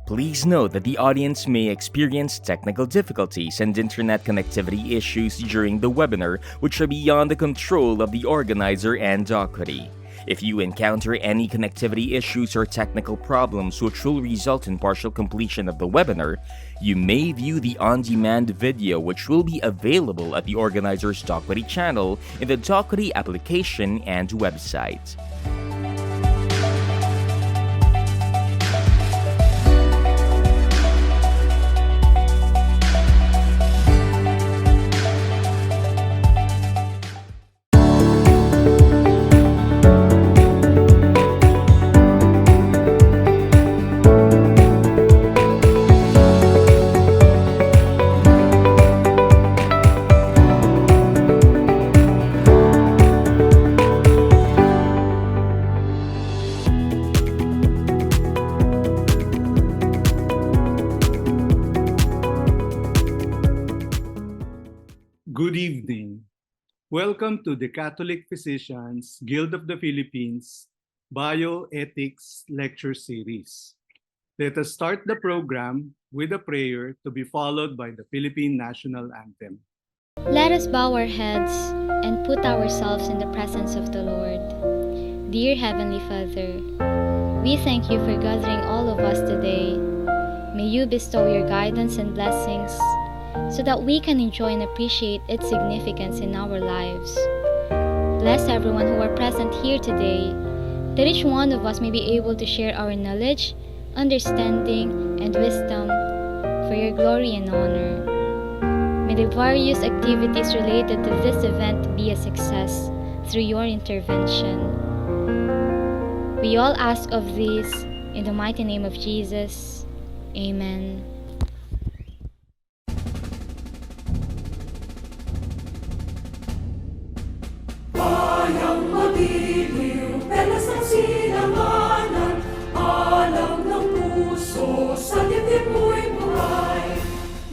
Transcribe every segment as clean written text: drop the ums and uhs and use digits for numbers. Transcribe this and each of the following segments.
Please note that the audience may experience technical difficulties and internet connectivity issues during the webinar, which are beyond the control of the organizer and Docquity. If you encounter any connectivity issues or technical problems which will result in partial completion of the webinar, you may view the on-demand video which will be available at the organizer's Docquity channel in the Docquity application and website. Good evening. Welcome to the Catholic Physicians Guild of the Philippines Bioethics Lecture Series. Let us start the program with a prayer to be followed by the Philippine National Anthem. Let us bow our heads and put ourselves in the presence of the Lord. Dear Heavenly Father, we thank you for gathering all of us today. May you bestow your guidance and blessings so that we can enjoy and appreciate its significance in our lives. Bless everyone who are present here today, that each one of us may be able to share our knowledge, understanding, and wisdom for your glory and honor. May the various activities related to this event be a success through your intervention. We all ask of this in the mighty name of Jesus. Amen. Bayang mabiliw, pelas ng silanganan, alam ng puso, sa dibdib mo'y buhay.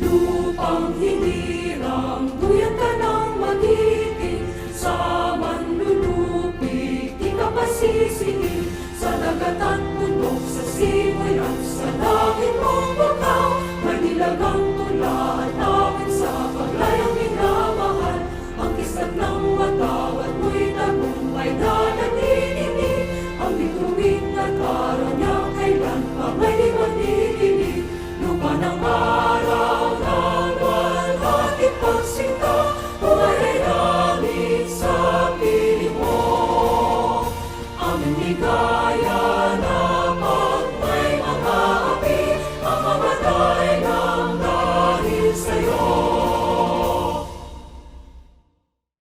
Lupang hinirang, duyan ka ng magiting, sa manlulupig, di ka pasisingin, sa dagat at bundok, sa simoy at sa langit mong bakaw, may nilagang tula at awit sa paglayang minamahal, ang kisag ng watawat mo'y tagumpay na nagdidinig, ang bituin at araw niya kailan pa may di magdidinig, lupa ng araw ng buwan at ipagsinta, buhay ay langit sa piling mo. Aming ligaya na pag may mga api, ang mamatay ng dahil sa'yo.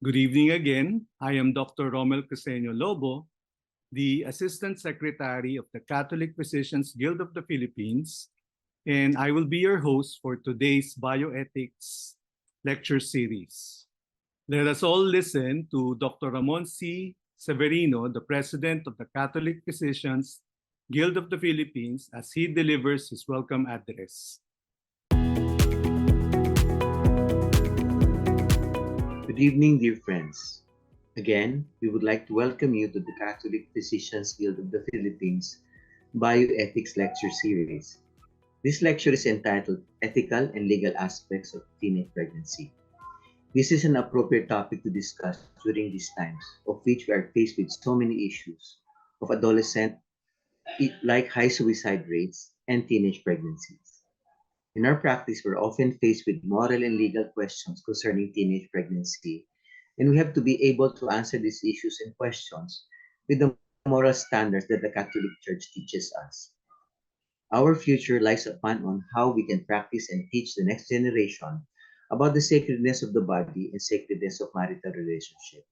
Good evening again. I am Dr. Romel Caseño Lobo, the Assistant Secretary of the Catholic Physicians Guild of the Philippines, and I will be your host for today's Bioethics Lecture Series. Let us all listen to Dr. Ramon C. Severino, the President of the Catholic Physicians Guild of the Philippines, as he delivers his welcome address. Good evening, dear friends. Again, we would like to welcome you to the Catholic Physicians Guild of the Philippines Bioethics Lecture Series. This lecture is entitled Ethical and Legal Aspects of Teenage Pregnancy. This is an appropriate topic to discuss during these times, of which we are faced with so many issues of adolescent, like high suicide rates and teenage pregnancies. In our practice, we're often faced with moral and legal questions concerning teenage pregnancy, and we have to be able to answer these issues and questions with the moral standards that the Catholic Church teaches us. Our future lies upon on how we can practice and teach the next generation about the sacredness of the body and sacredness of marital relationship.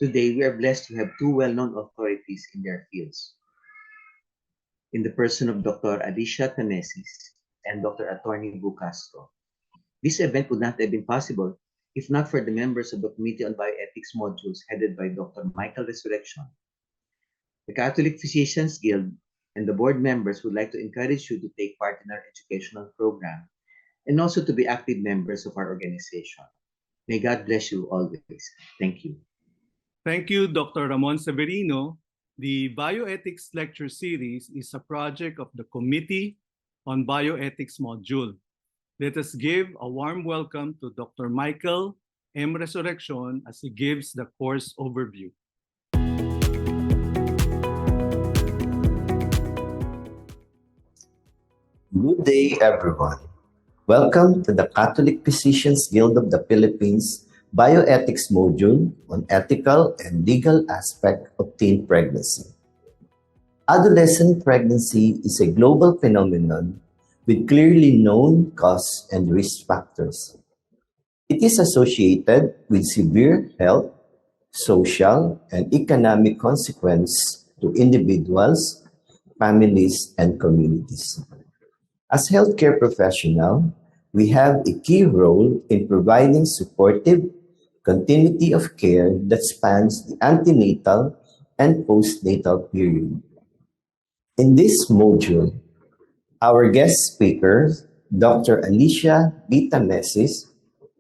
Today, we are blessed to have two well-known authorities in their fields, in the person of Dr. Alicia Tanesis and Dr. Attorney Bucastro. This event would not have been possible if not for the members of the Committee on Bioethics modules headed by Dr. Michael Resurrection. The Catholic Physicians Guild and the board members would like to encourage you to take part in our educational program and also to be active members of our organization. May God bless you always. Thank you. Thank you, Dr. Ramon Severino. The Bioethics Lecture Series is a project of the Committee on Bioethics module. Let us give a warm welcome to Dr. Michael M. Resurrection as he gives the course overview. Good day, everyone. Welcome to the Catholic Physicians Guild of the Philippines Bioethics module on ethical and legal aspect of teen pregnancy. Adolescent pregnancy is a global phenomenon with clearly known cause and risk factors. It is associated with severe health, social, and economic consequences to individuals, families, and communities. As healthcare professionals, we have a key role in providing supportive continuity of care that spans the antenatal and postnatal period. In this module, our guest speaker, Dr. Alicia Bitamesis,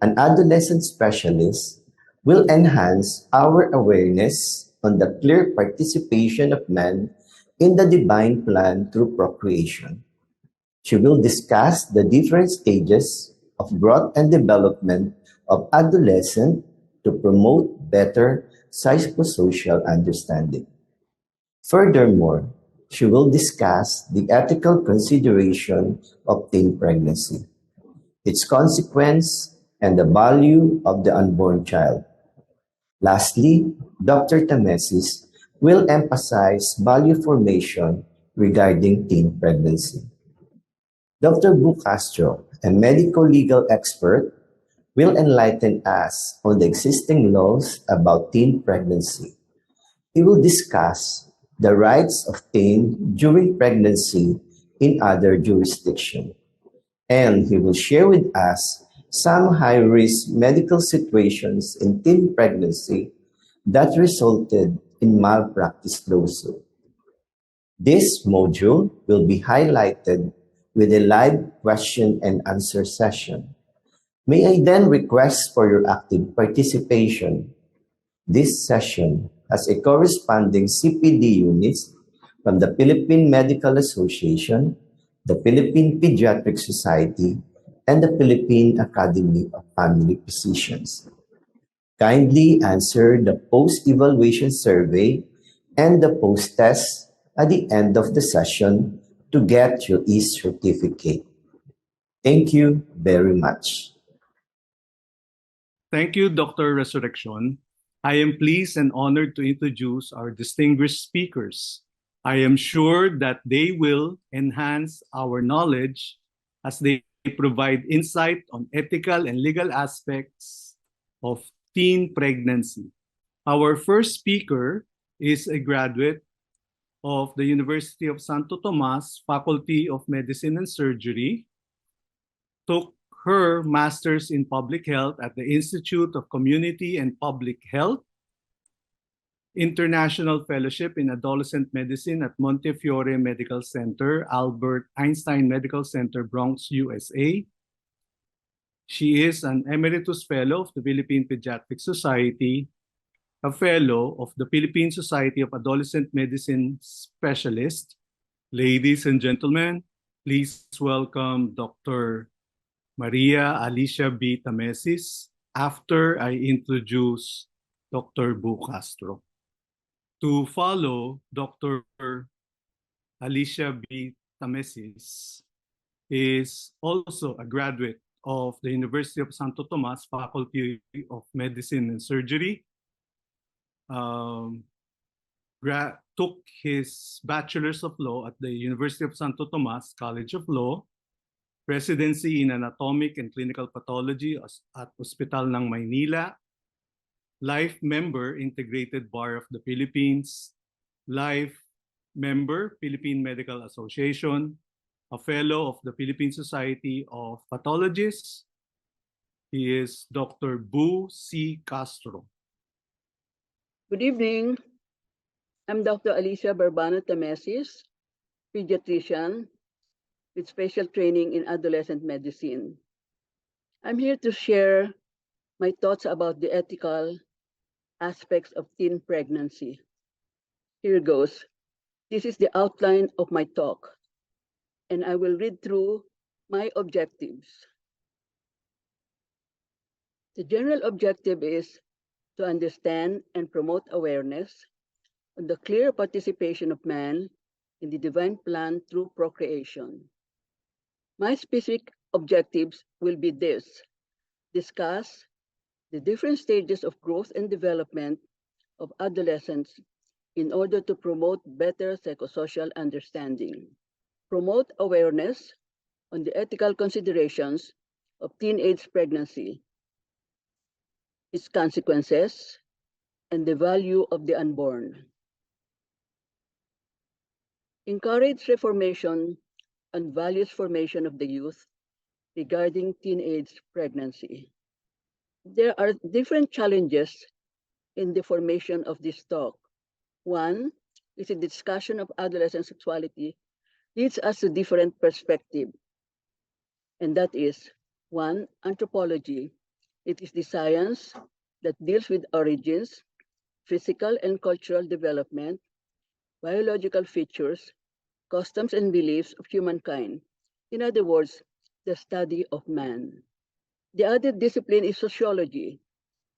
an adolescent specialist, will enhance our awareness on the clear participation of man in the divine plan through procreation. She will discuss the different stages of growth and development of adolescent to promote better psychosocial understanding. Furthermore, she will discuss the ethical consideration of teen pregnancy, its consequence, and the value of the unborn child. Lastly, Dr. Tamesis will emphasize value formation regarding teen pregnancy. Dr. Bu Castro, a medical legal expert, will enlighten us on the existing laws about teen pregnancy. He will discuss the rights of teen during pregnancy in other jurisdictions, and he will share with us some high-risk medical situations in teen pregnancy that resulted in malpractice lawsuit. This module will be highlighted with a live question and answer session. May I then request for your active participation? This session has a corresponding CPD units from the Philippine Medical Association, the Philippine Pediatric Society, and the Philippine Academy of Family Physicians. Kindly answer the post-evaluation survey and the post-test at the end of the session to get your e-certificate. Thank you very much. Thank you, Dr. Resurrection. I am pleased and honored to introduce our distinguished speakers. I am sure that they will enhance our knowledge as they provide insight on ethical and legal aspects of teen pregnancy. Our first speaker is a graduate of the University of Santo Tomas, Faculty of Medicine and Surgery, took her master's in public health at the Institute of Community and Public Health, International Fellowship in Adolescent Medicine at Montefiore Medical Center, Albert Einstein Medical Center, Bronx, USA. She is an Emeritus Fellow of the Philippine Pediatric Society, a Fellow of the Philippine Society of Adolescent Medicine Specialists. Ladies and gentlemen, please welcome Dr. Maria Alicia B. Tamesis after I introduce Dr. Bu Castro. To follow, Dr. Alicia B. Tamesis is also a graduate of the University of Santo Tomas, Faculty of Medicine and Surgery. Took his Bachelor's of Law at the University of Santo Tomas College of Law, residency in Anatomic and Clinical Pathology at Hospital ng Maynila, Life Member, Integrated Bar of the Philippines, Life Member, Philippine Medical Association, a Fellow of the Philippine Society of Pathologists. He is Dr. Bu C. Castro. Good evening. I'm Dr. Alicia Barbano Tamesis, pediatrician with special training in adolescent medicine. I'm here to share my thoughts about the ethical aspects of teen pregnancy. Here goes. This is the outline of my talk. and I will read through my objectives. The general objective is to understand and promote awareness on the clear participation of man in the divine plan through procreation. My specific objectives will be this: discuss the different stages of growth and development of adolescents in order to promote better psychosocial understanding, promote awareness on the ethical considerations of teenage pregnancy, its consequences, and the value of the unborn. Encourage reformation and values formation of the youth regarding teenage pregnancy. There are different challenges in the formation of this talk. One is a discussion of adolescent sexuality leads us to different perspective, and that is one, anthropology. It is the science that deals with origins, physical and cultural development, biological features, customs and beliefs of humankind. In other words, the study of man. The other discipline is sociology.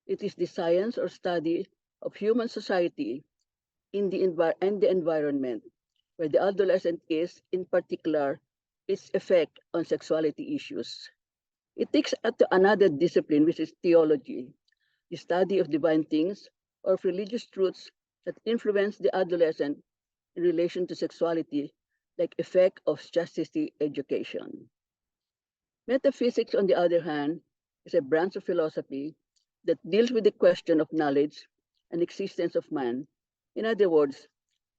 It is the science or study of human society in the environment, where the adolescent is, in particular, its effect on sexuality issues. It takes us to another discipline, which is theology, the study of divine things or of religious truths that influence the adolescent in relation to sexuality, like effect of chastity education. Metaphysics, on the other hand, is a branch of philosophy that deals with the question of knowledge and existence of man. In other words,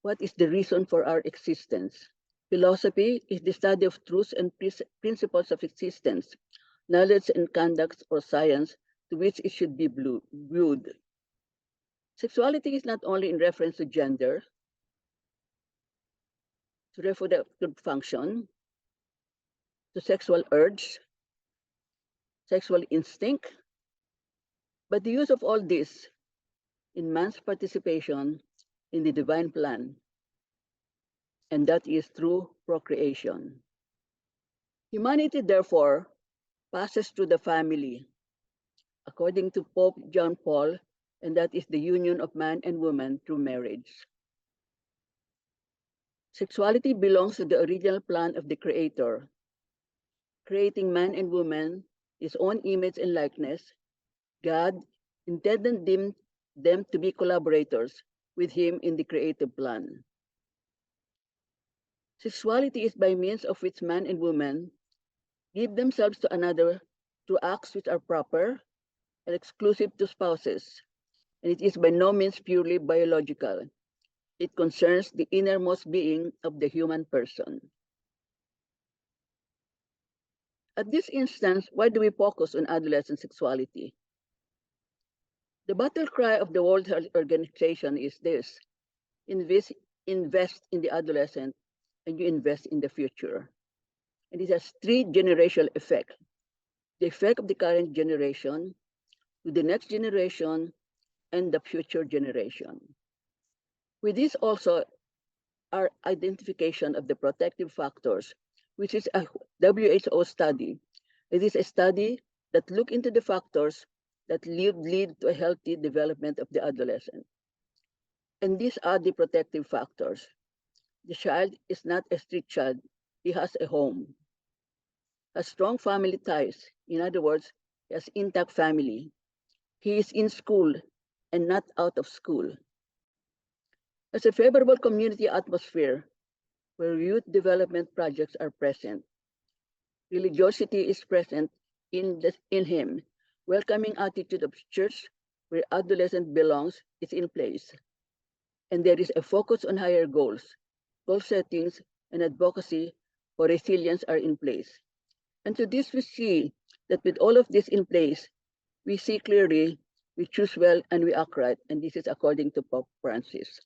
what is the reason for our existence? Philosophy is the study of truths and principles of existence, knowledge and conduct or science to which it should be viewed. Sexuality is not only in reference to gender, to reproductive function, to sexual urge, sexual instinct, but the use of all this in man's participation in the divine plan, and that is through procreation. Humanity, therefore, passes through the family, according to Pope John Paul, and that is the union of man and woman through marriage. Sexuality belongs to the original plan of the Creator, creating man and woman, his own image and likeness. God intended them to be collaborators with him in the creative plan. Sexuality is by means of which man and woman give themselves to another through acts which are proper and exclusive to spouses, and it is by no means purely biological. It concerns the innermost being of the human person. At this instance, why do we focus on adolescent sexuality? The battle cry of the World Health Organization is this: invest in the adolescent and you invest in the future. And it has three generational effects: the effect of the current generation to the next generation and the future generation. With this also our identification of the protective factors, which is a WHO study. It is a study that looks into the factors that lead to a healthy development of the adolescent. And these are the protective factors. The child is not a street child. He has a home, has strong family ties. In other words, he has intact family. He is in school and not out of school. There's a favorable community atmosphere where youth development projects are present. Religiosity is present in him. Welcoming attitude of church where adolescent belongs is in place. And there is a focus on higher goals. Goal settings and advocacy for resilience are in place. And to this we see that with all of this in place, we see clearly, we choose well and we act right. And this is according to Pope Francis.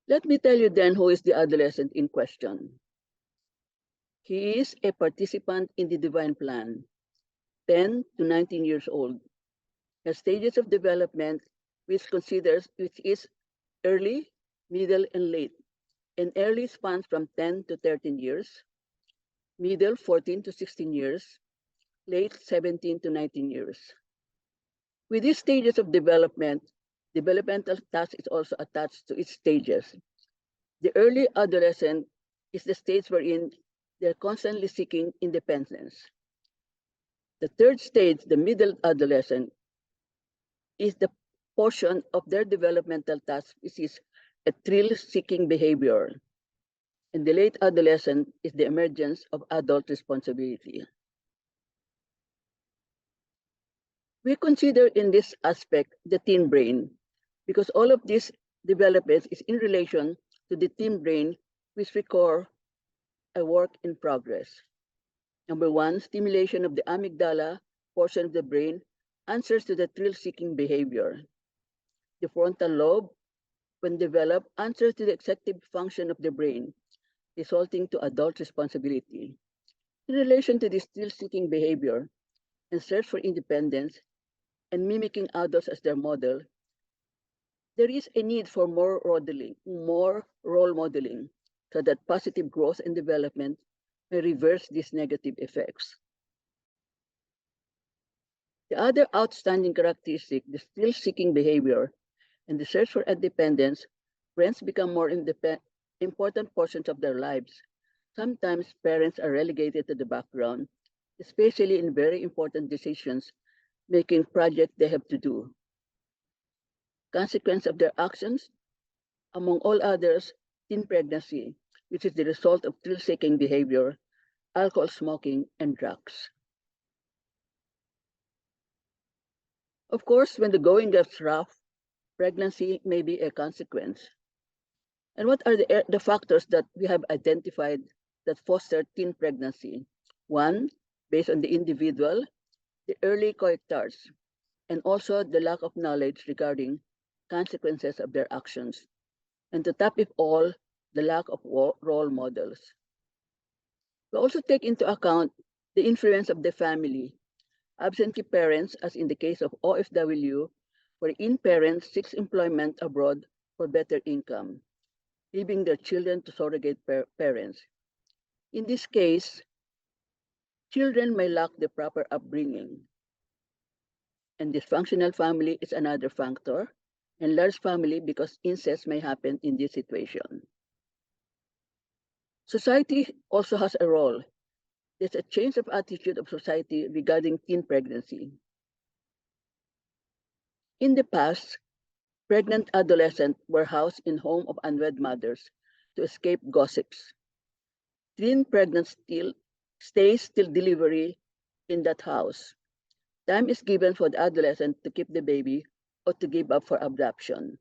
Let me tell you then who is the adolescent in question. He is a participant in the divine plan, 10 to 19 years old, has stages of development which is early, middle, and late, and early spans from 10 to 13 years, middle 14 to 16 years, late 17 to 19 years. With these stages of development, developmental task is also attached to its stages. The early adolescent is the stage wherein they're constantly seeking independence. The third stage, the middle adolescent, is the portion of their developmental task which is a thrill-seeking behavior. And the late adolescent is the emergence of adult responsibility. We consider in this aspect the teen brain because all of this development is in relation to the teen brain, which we call a work in progress. Number one, stimulation of the amygdala portion of the brain answers to the thrill-seeking behavior. The frontal lobe, when developed, answers to the executive function of the brain, resulting to adult responsibility. In relation to this thrill-seeking behavior and search for independence and mimicking adults as their model, there is a need for more role modeling, so that positive growth and development may reverse these negative effects. The other outstanding characteristic, the thrill-seeking behavior and the search for independence, friends become more important portions of their lives. Sometimes parents are relegated to the background, especially in very important decisions making projects they have to do. Consequence of their actions, among all others, teen pregnancy, which is the result of thrill-seeking behavior, alcohol smoking, and drugs. Of course, when the going gets rough, pregnancy may be a consequence. And what are the factors that we have identified that foster teen pregnancy? One, based on the individual, the early coitus, and also the lack of knowledge regarding consequences of their actions. And to top it all, the lack of role models. We also take into account the influence of the family. Absentee parents, as in the case of OFW, wherein parents seek employment abroad for better income, leaving their children to surrogate parents. In this case, children may lack the proper upbringing. And dysfunctional family is another factor, and large family because incest may happen in this situation. Society also has a role. There's a change of attitude of society regarding teen pregnancy. In the past, pregnant adolescents were housed in home of unwed mothers to escape gossips. Teen pregnant stays till delivery in that house. Time is given for the adolescent to keep the baby or to give up for adoption.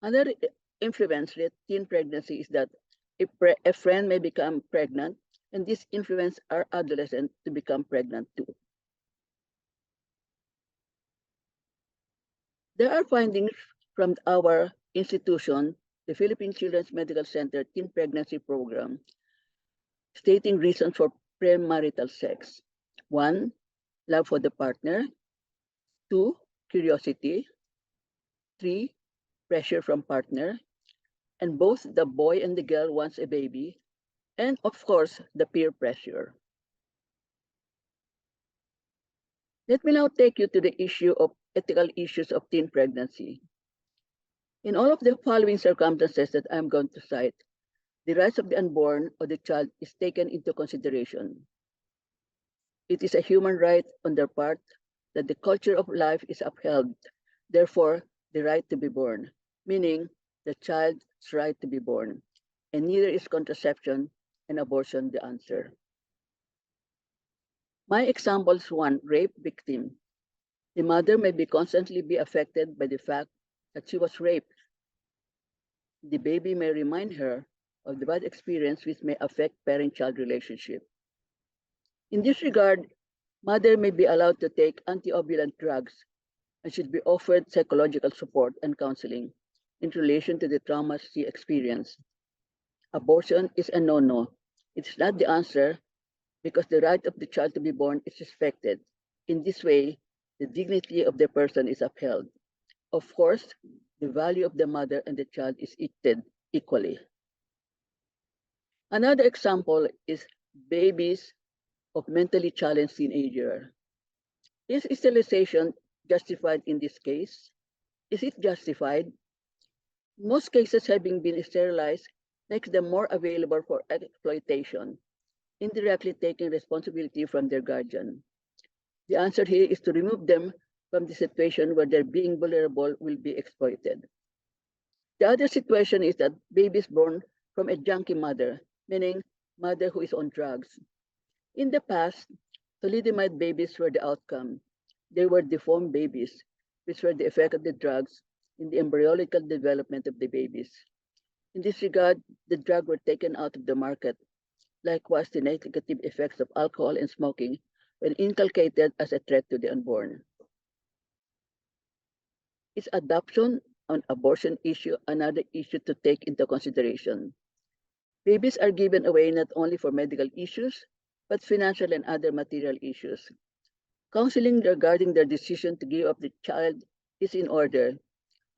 Another influence with teen pregnancy is that a friend may become pregnant, and this influences our adolescent to become pregnant too. There are findings from our institution, the Philippine Children's Medical Center Teen Pregnancy Program, stating reasons for premarital sex. One, love for the partner. Two, curiosity. Three, pressure from partner. And both the boy and the girl wants a baby. And of course, the peer pressure. Let me now take you to the issue of ethical issues of teen pregnancy. In all of the following circumstances that I'm going to cite, the rights of the unborn or the child is taken into consideration. It is a human right on their part that the culture of life is upheld, therefore the right to be born, meaning the child's right to be born, and neither is contraception and abortion the answer. My example is one, rape victim. The mother may constantly be affected by the fact that she was raped. The baby may remind her of the bad experience which may affect parent-child relationship. In this regard, mother may be allowed to take anti-ovulant drugs and should be offered psychological support and counseling in relation to the trauma she experienced. Abortion is a no-no. It's not the answer because the right of the child to be born is respected. In this way, the dignity of the person is upheld. Of course, the value of the mother and the child is treated equally. Another example is babies of mentally challenged teenager. Is sterilization justified in this case? Is it justified? Most cases having been sterilized makes them more available for exploitation, indirectly taking responsibility from their guardian. The answer here is to remove them from the situation where their being vulnerable will be exploited. The other situation is that babies born from a junkie mother, meaning mother who is on drugs. In the past, thalidomide babies were the outcome. They were deformed babies, which were the effect of the drugs in the embryological development of the babies. In this regard, the drugs were taken out of the market. Likewise, the negative effects of alcohol and smoking were inculcated as a threat to the unborn. Is adoption an abortion issue another issue to take into consideration? Babies are given away not only for medical issues, but financial and other material issues. Counseling regarding their decision to give up the child is in order.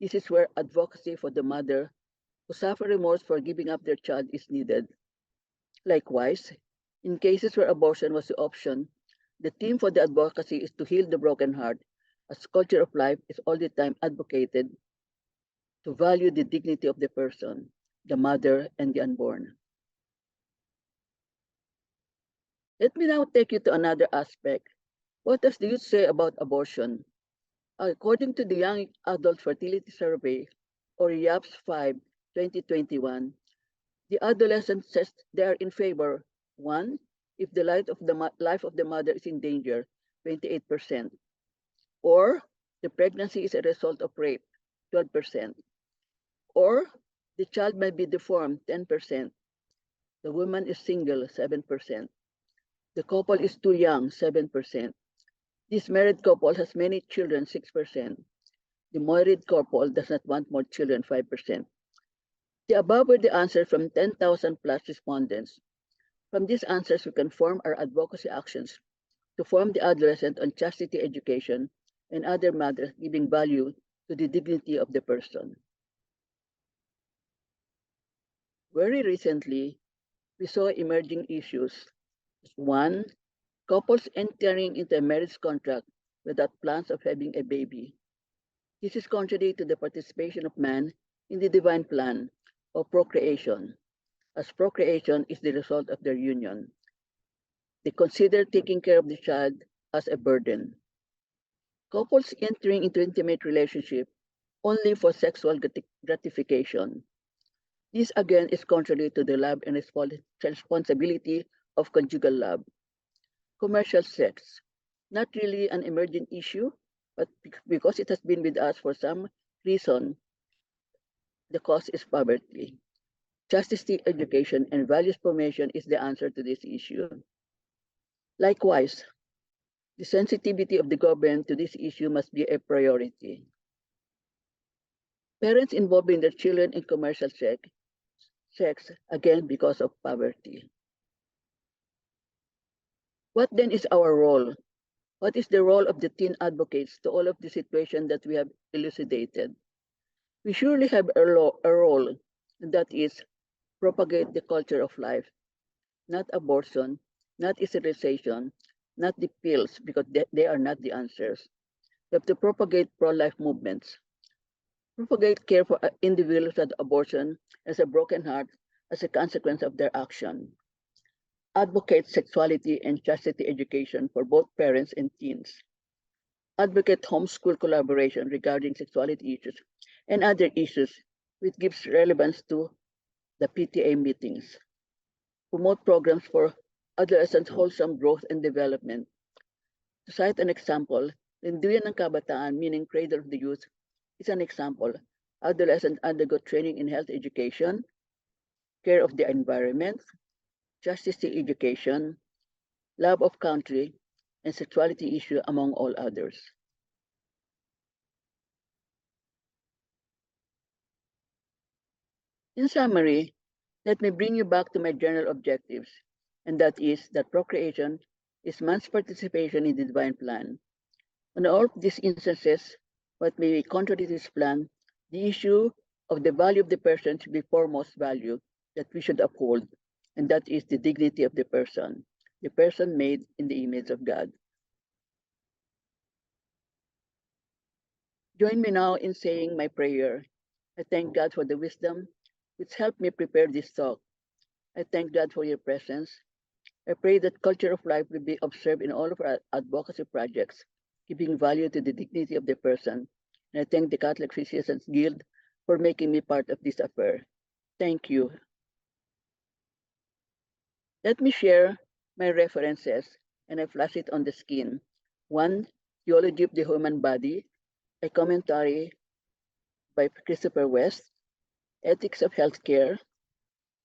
This is where advocacy for the mother who suffer remorse for giving up their child is needed. Likewise, in cases where abortion was the option, the theme for the advocacy is to heal the broken heart, as culture of life is all the time advocated to value the dignity of the person, the mother, and the unborn. Let me now take you to another aspect. What does the youth say about abortion? According to the Young Adult Fertility Survey, or YAPS 5, 2021, the adolescent says they are in favor. 1. If the life of the mother is in danger, 28%. Or the pregnancy is a result of rape, 12%. Or the child may be deformed, 10%. The woman is single, 7%. The couple is too young, 7%. This married couple has many children, 6%. The married couple does not want more children, 5%. The above were the answers from 10,000 plus respondents. From these answers, we can form our advocacy actions to form the adolescent on chastity education and other matters giving value to the dignity of the person. Very recently, we saw emerging issues. 1. Couples entering into a marriage contract without plans of having a baby. This is contrary to the participation of man in the divine plan of procreation, as procreation is the result of their union. They consider taking care of the child as a burden. Couples entering into intimate relationship only for sexual gratification. This again is contrary to the love and responsibility of conjugal love. Commercial sex, not really an emerging issue, but because it has been with us for some reason, the cause is poverty. Chastity education and values formation is the answer to this issue. Likewise, the sensitivity of the government to this issue must be a priority. Parents involving their children in commercial sex, again because of poverty. What then is our role? What is the role of the teen advocates to all of the situations that we have elucidated? We surely have a role, and that is propagate the culture of life, not abortion, not sterilization, not the pills, because they are not the answers. We have to propagate pro-life movements, propagate care for individuals with abortion as a broken heart as a consequence of their action. Advocate sexuality and chastity education for both parents and teens. Advocate homeschool collaboration regarding sexuality issues and other issues which gives relevance to the PTA meetings. Promote programs for adolescents' wholesome growth and development. To cite an example, Linduyan ng Kabataan, meaning cradle of the youth, is an example. Adolescents undergo training in health education, care of the environment, chastity education, love of country, and sexuality issue, among all others. In summary, let me bring you back to my general objectives, and that is that procreation is man's participation in the divine plan. On all of these instances, what may be contrary to this plan, the issue of the value of the person should be foremost value that we should uphold, and that is the dignity of the person made in the image of God. Join me now in saying my prayer. I thank God for the wisdom which helped me prepare this talk. I thank God for your presence. I pray that culture of life will be observed in all of our advocacy projects, giving value to the dignity of the person. And I thank the Catholic Physicians Guild for making me part of this affair. Thank you. Let me share my references, and I flash it on the screen. 1. Theology of the Human Body, a commentary by Christopher West. Ethics of Healthcare,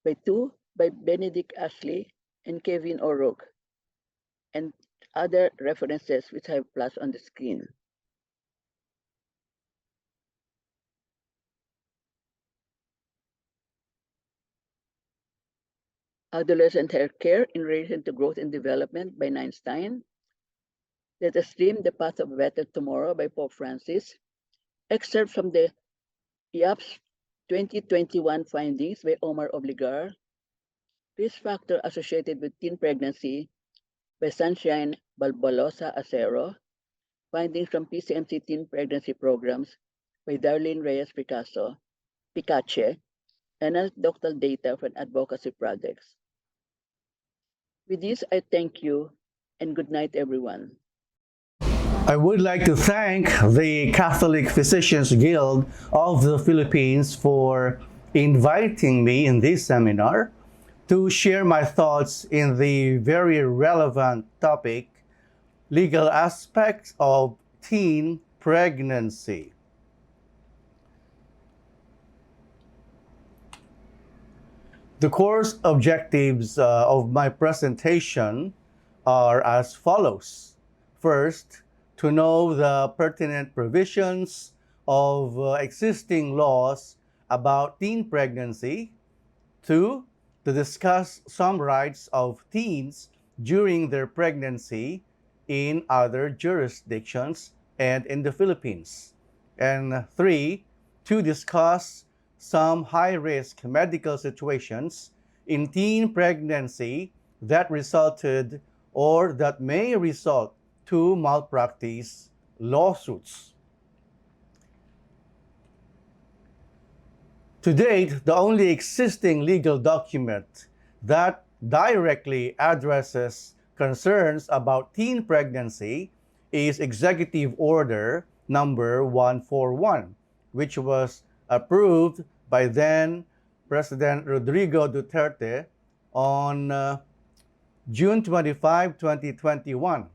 by Benedict Ashley and Kevin O'Rourke, and other references which I have flashed on the screen. Adolescent Healthcare in Relation to Growth and Development by Einstein. Let Us Dream the Path of a Better Tomorrow by Pope Francis. Excerpt from the IAPS 2021 findings by Omar Obligar. Risk factor associated with teen pregnancy by Sunshine Balbalosa Acero. Findings from PCMC teen pregnancy programs by Darlene Reyes Picache, and anecdotal data from advocacy projects. With this, I thank you and good night, everyone. I would like to thank the Catholic Physicians Guild of the Philippines for inviting me in this seminar to share my thoughts in the very relevant topic, legal aspects of teen pregnancy. The course objectives of my presentation are as follows. First, to know the pertinent provisions of existing laws about teen pregnancy. 2, to discuss some rights of teens during their pregnancy in other jurisdictions and in the Philippines. And 3, to discuss some high-risk medical situations in teen pregnancy that resulted or that may result to malpractice lawsuits. To date, the only existing legal document that directly addresses concerns about teen pregnancy is Executive Order number 141, which was approved by then President Rodrigo Duterte on June 25, 2021.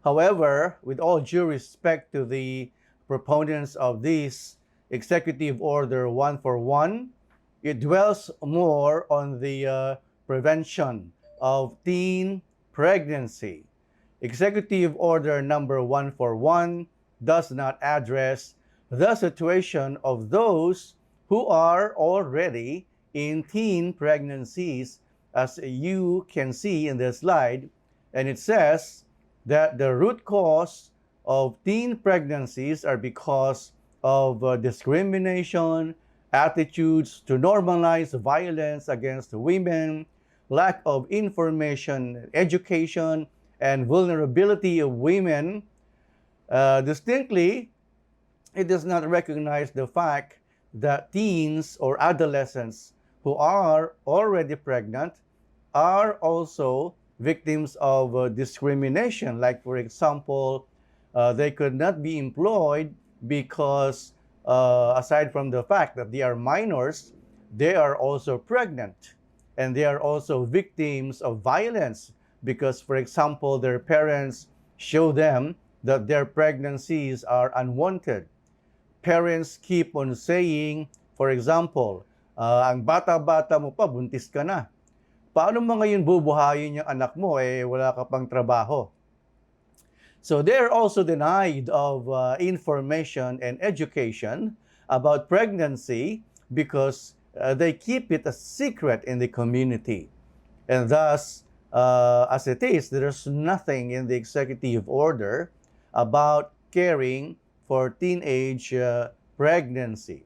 However, with all due respect to the proponents of this Executive Order 141, it dwells more on the prevention of teen pregnancy. Executive Order number 141 does not address the situation of those who are already in teen pregnancies, as you can see in the slide, and it says that the root cause of teen pregnancies are because of discrimination, attitudes to normalize violence against women, lack of information, education, and vulnerability of women. Distinctly, it does not recognize the fact that teens or adolescents who are already pregnant are also victims of discrimination. Like, for example, they could not be employed because aside from the fact that they are minors, they are also pregnant, and they are also victims of violence because, for example, their parents show them that their pregnancies are unwanted. Parents keep on saying, for example, ang bata-bata mo pa, buntis ka na. Paano mo ngayon bubuhayin yung anak mo wala ka pang trabaho? So they're also denied of information and education about pregnancy because they keep it a secret in the community. And thus, as it is, there's nothing in the executive order about caring for teenage pregnancy.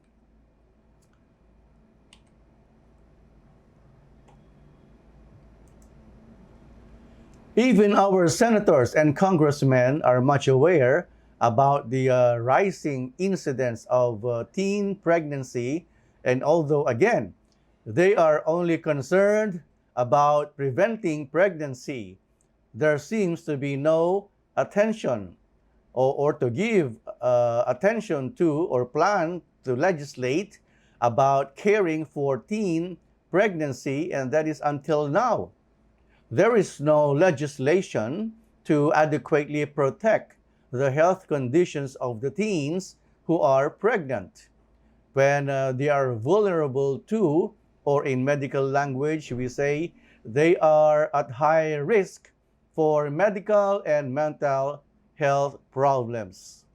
Even our senators and congressmen are much aware about the rising incidence of teen pregnancy, and although, again, they are only concerned about preventing pregnancy, there seems to be no attention or to give attention to or plan to legislate about caring for teen pregnancy, and that is until now. There is no legislation to adequately protect the health conditions of the teens who are pregnant when they are vulnerable to, or in medical language, we say they are at high risk for medical and mental health problems.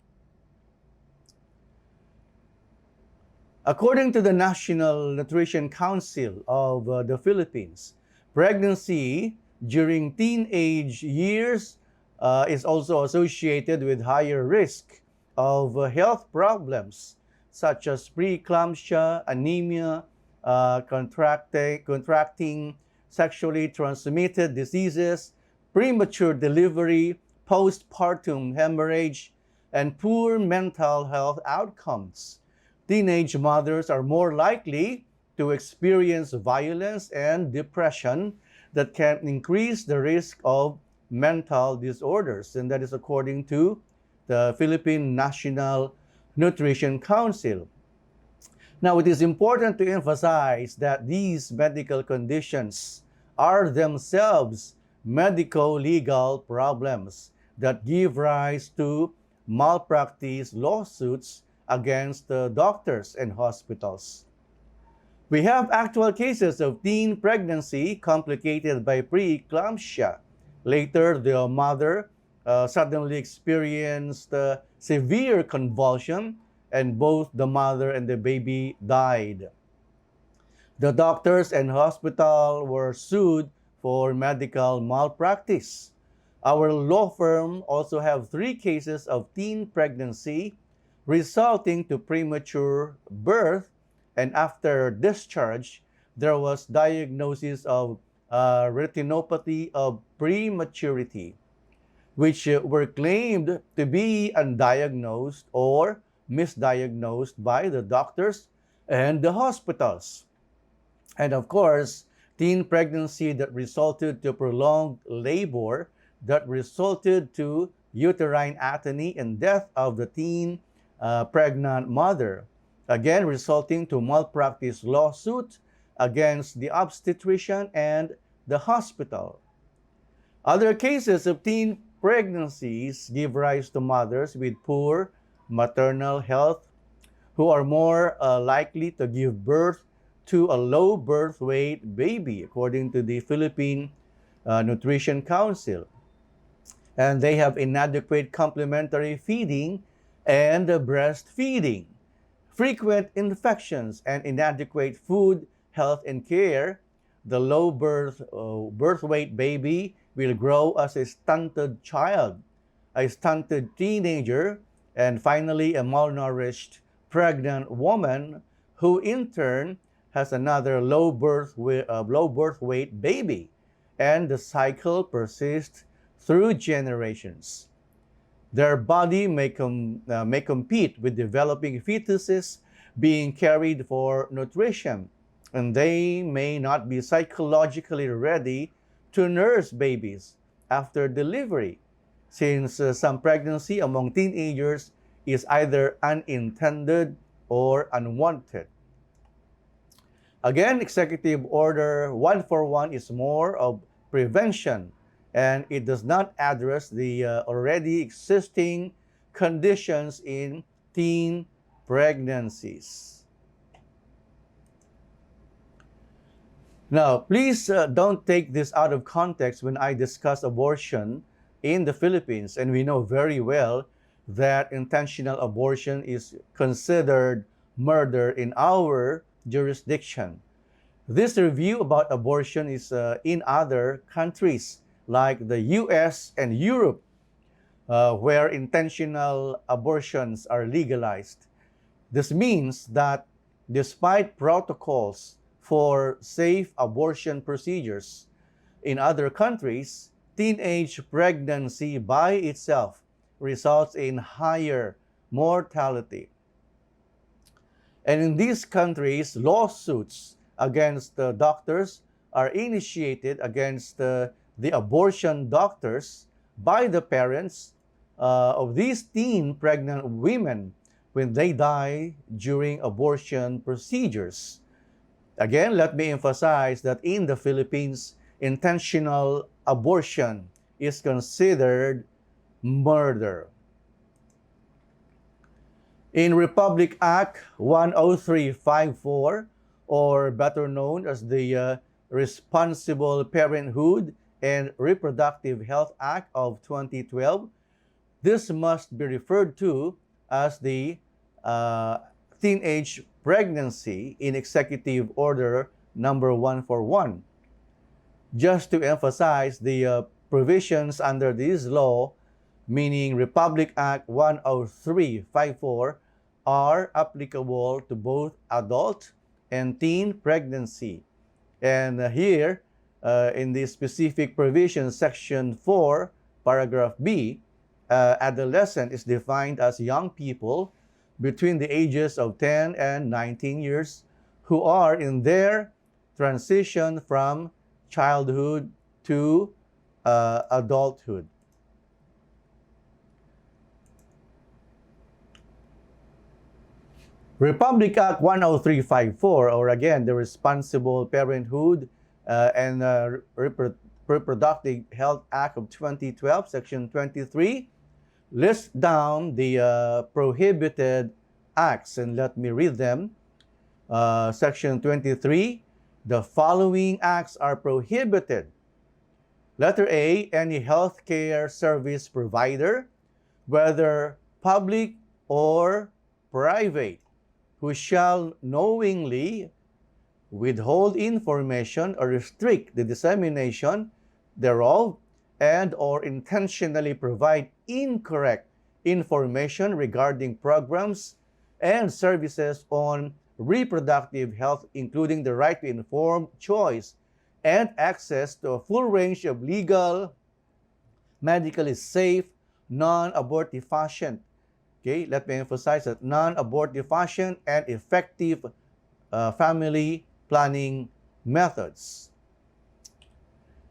According to the National Nutrition Council of the Philippines, pregnancy during teenage years is also associated with higher risk of health problems such as preeclampsia, anemia, contracting sexually transmitted diseases, premature delivery, postpartum hemorrhage, and poor mental health outcomes. Teenage mothers are more likely to experience violence and depression that can increase the risk of mental disorders, and that is according to the Philippine National Nutrition Council. Now, it is important to emphasize that these medical conditions are themselves medico-legal problems that give rise to malpractice lawsuits against doctors and hospitals. We have actual cases of teen pregnancy complicated by preeclampsia. Later, the mother suddenly experienced severe convulsion, and both the mother and the baby died. The doctors and hospital were sued for medical malpractice. Our law firm also have 3 cases of teen pregnancy resulting to premature birth, and after discharge, there was diagnosis of retinopathy of prematurity, which were claimed to be undiagnosed or misdiagnosed by the doctors and the hospitals. And of course, teen pregnancy that resulted to prolonged labor that resulted to uterine atony and death of the teen pregnant mother, again resulting to malpractice lawsuit against the obstetrician and the hospital. Other cases of teen pregnancies give rise to mothers with poor maternal health who are more likely to give birth to a low birth weight baby, according to the Philippine Nutrition Council. And they have inadequate complementary feeding and breastfeeding, frequent infections, and inadequate food, health, and care. The low birth weight baby will grow as a stunted child, a stunted teenager, and finally a malnourished pregnant woman who in turn has another low birth weight baby, and the cycle persists through generations. Their body may compete with developing fetuses being carried for nutrition, and they may not be psychologically ready to nurse babies after delivery, since some pregnancy among teenagers is either unintended or unwanted. Again, Executive Order 141 is more of prevention, and it does not address the already existing conditions in teen pregnancies. Now, please don't take this out of context when I discuss abortion in the Philippines, and we know very well that intentional abortion is considered murder in our jurisdiction. This review about abortion is in other countries like the US and Europe, where intentional abortions are legalized. This means that despite protocols for safe abortion procedures in other countries, teenage pregnancy by itself results in higher mortality. And in these countries, lawsuits against doctors are initiated against the abortion doctors by the parents of these teen pregnant women when they die during abortion procedures. Again, let me emphasize that in the Philippines, intentional abortion is considered murder. In Republic Act 10354, or better known as the Responsible Parenthood and Reproductive Health Act of 2012, this must be referred to as the teenage pregnancy in Executive Order number 141. Just to emphasize, the provisions under this law, meaning Republic Act 10354, are applicable to both adult and teen pregnancy. And here, in the specific provision, Section 4, Paragraph B, adolescent is defined as young people between the ages of 10 and 19 years who are in their transition from childhood to adulthood. Republic Act 10354, or again, the Responsible Parenthood and Reproductive Health Act of 2012, Section 23, lists down the prohibited acts, and let me read them. Section 23, the following acts are prohibited. Letter A, any healthcare service provider, whether public or private, who shall knowingly withhold information or restrict the dissemination thereof, and or intentionally provide incorrect information regarding programs and services on reproductive health, including the right to informed choice and access to a full range of legal, medically safe, non-abortive fashion. Okay, let me emphasize that non-abortive fashion and effective family planning methods.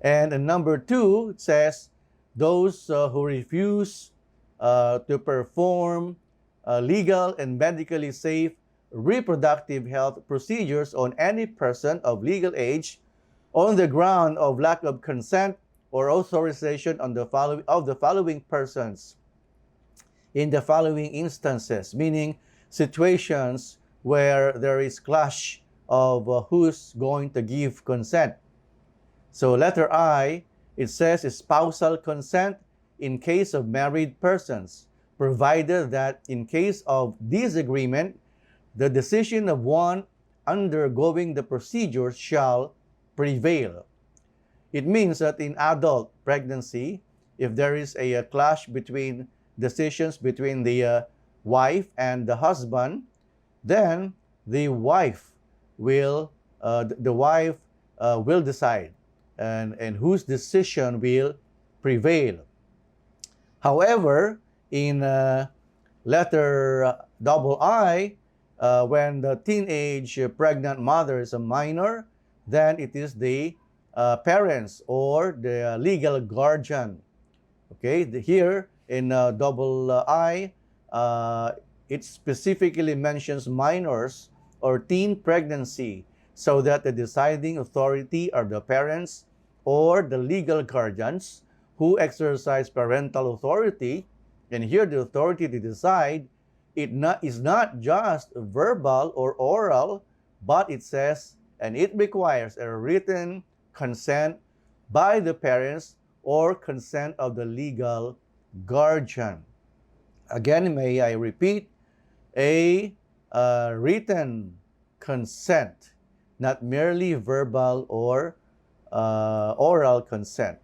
And number 2, it says, those who refuse to perform legal and medically safe reproductive health procedures on any person of legal age on the ground of lack of consent or authorization of the following persons in the following instances, meaning situations where there is clash of who's going to give consent. So letter I, it says spousal consent in case of married persons, provided that in case of disagreement, the decision of one undergoing the procedure shall prevail. It means that in adult pregnancy, if there is a clash between decisions between the wife and the husband, then the wife will decide and whose decision will prevail. However, in letter I, when the teenage pregnant mother is a minor, then it is the parents or the legal guardian. Okay, here in I, it specifically mentions minors or teen pregnancy, so that the deciding authority are the parents or the legal guardians who exercise parental authority. And here the authority to decide is not just verbal or oral, but it says, and it requires a written consent by the parents or consent of the legal guardian. Again, may I repeat, a written consent, not merely verbal or oral consent.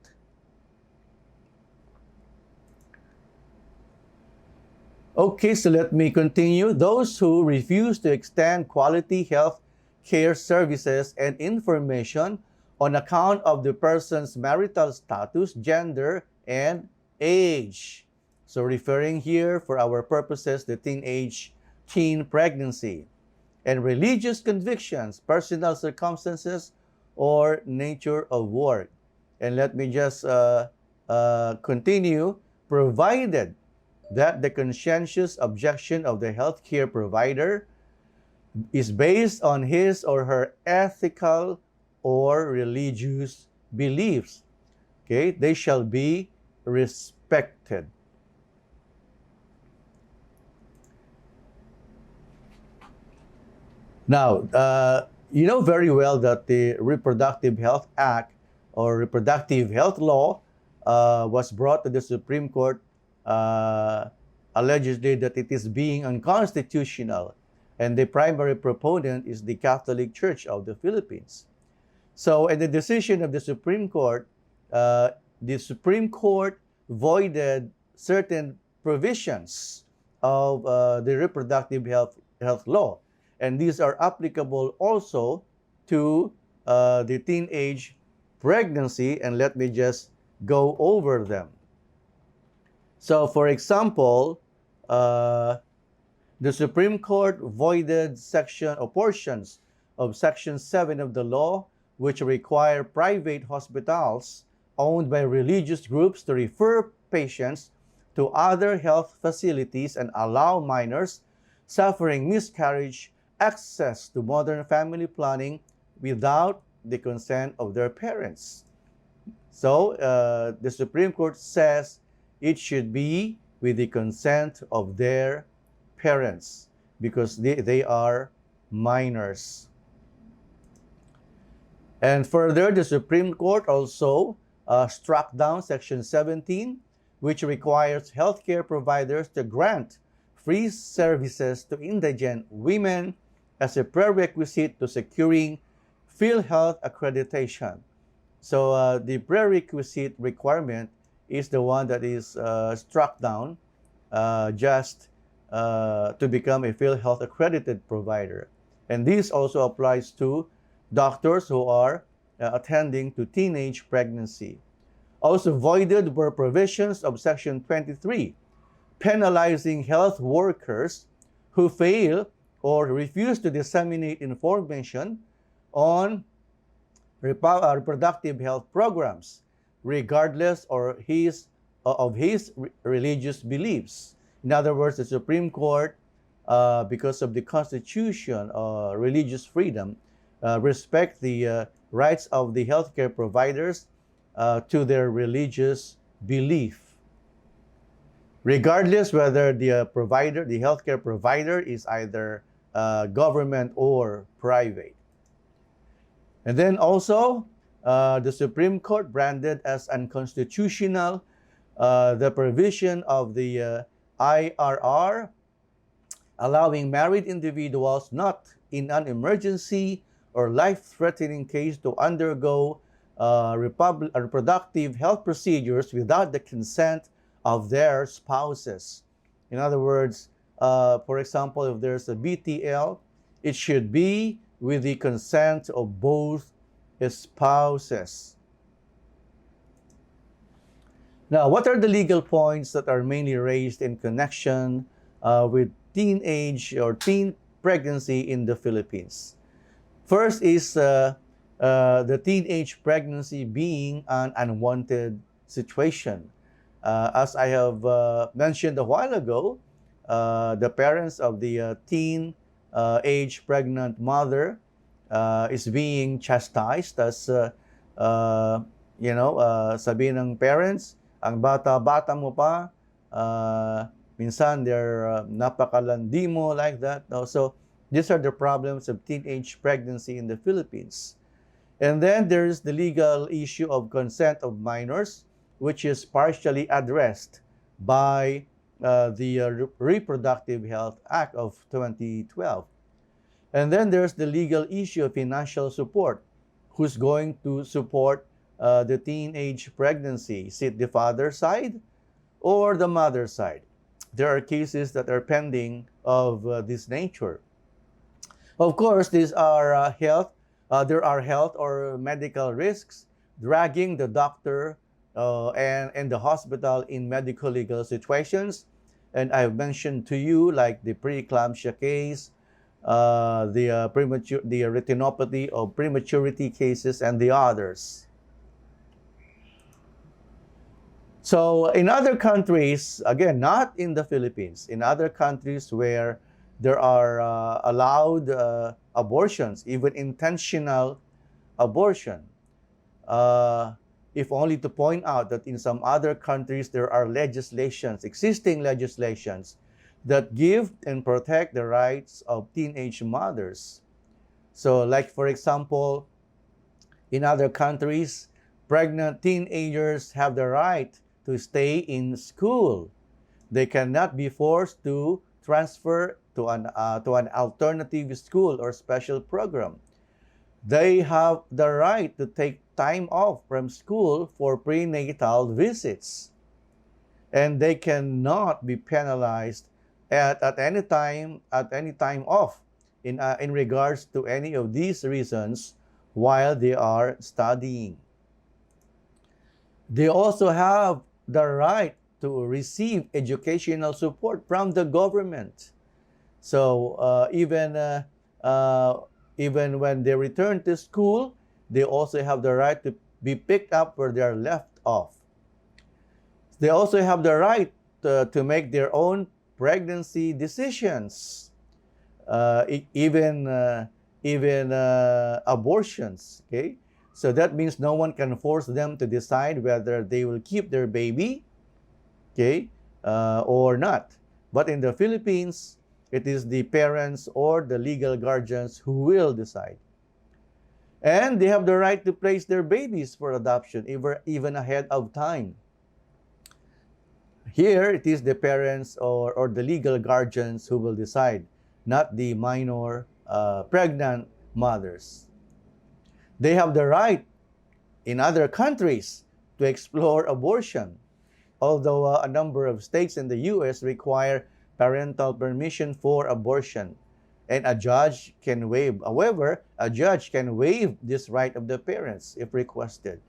Okay, so let me continue. Those who refuse to extend quality health care services and information on account of the person's marital status, gender, and age. So referring here for our purposes, the teen pregnancy, and religious convictions, personal circumstances, or nature of work. And let me just continue, provided that the conscientious objection of the healthcare provider is based on his or her ethical or religious beliefs. Okay, they shall be respected. Now, you know very well that the Reproductive Health Act or Reproductive Health Law was brought to the Supreme Court allegedly that it is being unconstitutional, and the primary proponent is the Catholic Church of the Philippines. So, in the decision of the Supreme Court voided certain provisions of the Reproductive Health Law, and these are applicable also to the teenage pregnancy, and let me just go over them. So, for example, the Supreme Court voided section or portions of Section 7 of the law, which require private hospitals owned by religious groups to refer patients to other health facilities and allow minors suffering miscarriage access to modern family planning without the consent of their parents. So the Supreme Court says it should be with the consent of their parents because they are minors. And further, the Supreme Court also struck down Section 17, which requires healthcare providers to grant free services to indigent women as a prerequisite to securing PhilHealth accreditation. So the prerequisite requirement is the one that is struck down just to become a PhilHealth accredited provider. And this also applies to doctors who are attending to teenage pregnancy. Also voided were provisions of Section 23, penalizing health workers who fail or refuse to disseminate information on reproductive health programs, regardless of his religious beliefs. In other words, the Supreme Court, because of the Constitution, religious freedom, respect the rights of the healthcare providers to their religious belief, regardless whether the healthcare provider is either government or private. And then also, the Supreme Court branded as unconstitutional the provision of the IRR allowing married individuals not in an emergency or life-threatening case to undergo reproductive health procedures without the consent of their spouses. In other words, for example, if there's a BTL, it should be with the consent of both spouses. Now, what are the legal points that are mainly raised in connection with teenage or teen pregnancy in the Philippines? First is the teenage pregnancy being an unwanted situation. As I have mentioned a while ago, the parents of the teen age pregnant mother is being chastised as, sabihin ng parents, ang bata-bata mo pa, minsan they're napakalandi mo, like that. No? So these are the problems of teenage pregnancy in the Philippines. And then there's the legal issue of consent of minors, which is partially addressed by the Reproductive Health Act of 2012. And then there's the legal issue of financial support. Who's going to support the teenage pregnancy? Is it the father's side or the mother's side? There are cases that are pending of this nature. Of course, these are health there are health or medical risks, dragging the doctor and the hospital in medical legal situations. And I've mentioned to you like the preeclampsia case, the retinopathy or prematurity cases, and the others. So in other countries, again, not in the Philippines, in other countries where there are allowed abortions, even intentional abortion, if only to point out that in some other countries there are legislations, existing legislations, that give and protect the rights of teenage mothers. So like for example, in other countries, pregnant teenagers have the right to stay in school. They cannot be forced to transfer to an alternative school or special program. They have the right to take time off from school for prenatal visits. And they cannot be penalized at any time off in regards to any of these reasons while they are studying. They also have the right to receive educational support from the government. So even when they return to school, they also have the right to be picked up where they are left off. They also have the right to make their own pregnancy decisions, even abortions. Okay, so that means no one can force them to decide whether they will keep their baby, okay, or not. But in the Philippines, it is the parents or the legal guardians who will decide. And they have the right to place their babies for adoption, even ahead of time. Here, it is the parents or the legal guardians who will decide, not the minor pregnant mothers. They have the right in other countries to explore abortion, although a number of states in the U.S. require parental permission for abortion, and a judge can waive. However, a judge can waive this right of the parents if requested.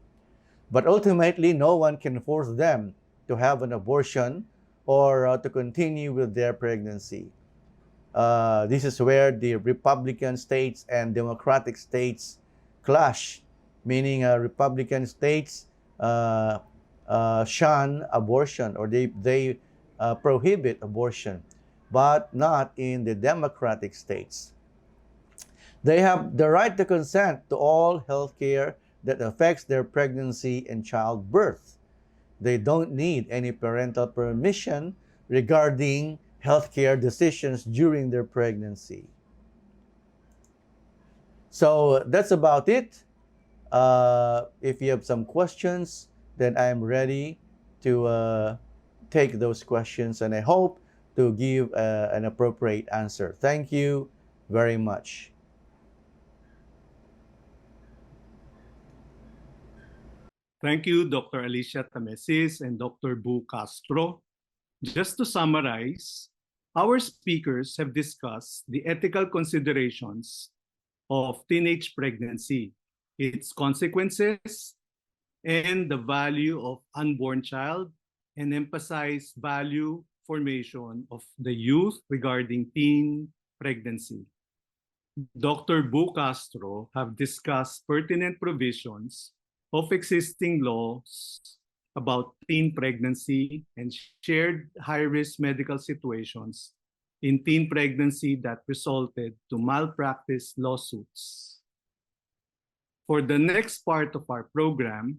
But ultimately, no one can force them to have an abortion or to continue with their pregnancy. This is where the Republican states and Democratic states clash, meaning Republican states shun abortion, or they prohibit abortion, but not in the Democratic states. They have the right to consent to all health care that affects their pregnancy and childbirth. They don't need any parental permission regarding healthcare decisions during their pregnancy. So that's about it. If you have some questions, then I'm ready to take those questions, and I hope to give an appropriate answer. Thank you very much. Thank you, Dr. Alicia Tamesis and Dr. Bu Castro. Just to summarize, our speakers have discussed the ethical considerations of teenage pregnancy, its consequences, and the value of unborn child, and emphasize value formation of the youth regarding teen pregnancy. Dr. Bu Castro have discussed pertinent provisions of existing laws about teen pregnancy and shared high-risk medical situations in teen pregnancy that resulted to malpractice lawsuits. For the next part of our program,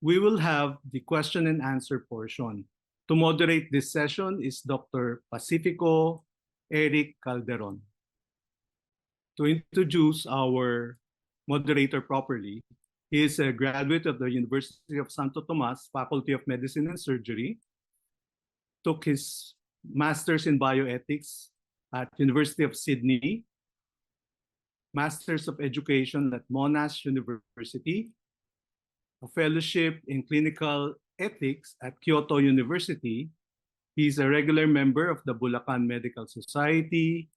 we will have the question and answer portion. To moderate this session is Dr. Pacifico Eric Calderon. To introduce our moderator properly, he is a graduate of the University of Santo Tomas, Faculty of Medicine and Surgery, took his Master's in Bioethics at University of Sydney, Masters of Education at Monash University, a fellowship in clinical ethics at Kyoto University. He's a regular member of the Bulacan Medical Society,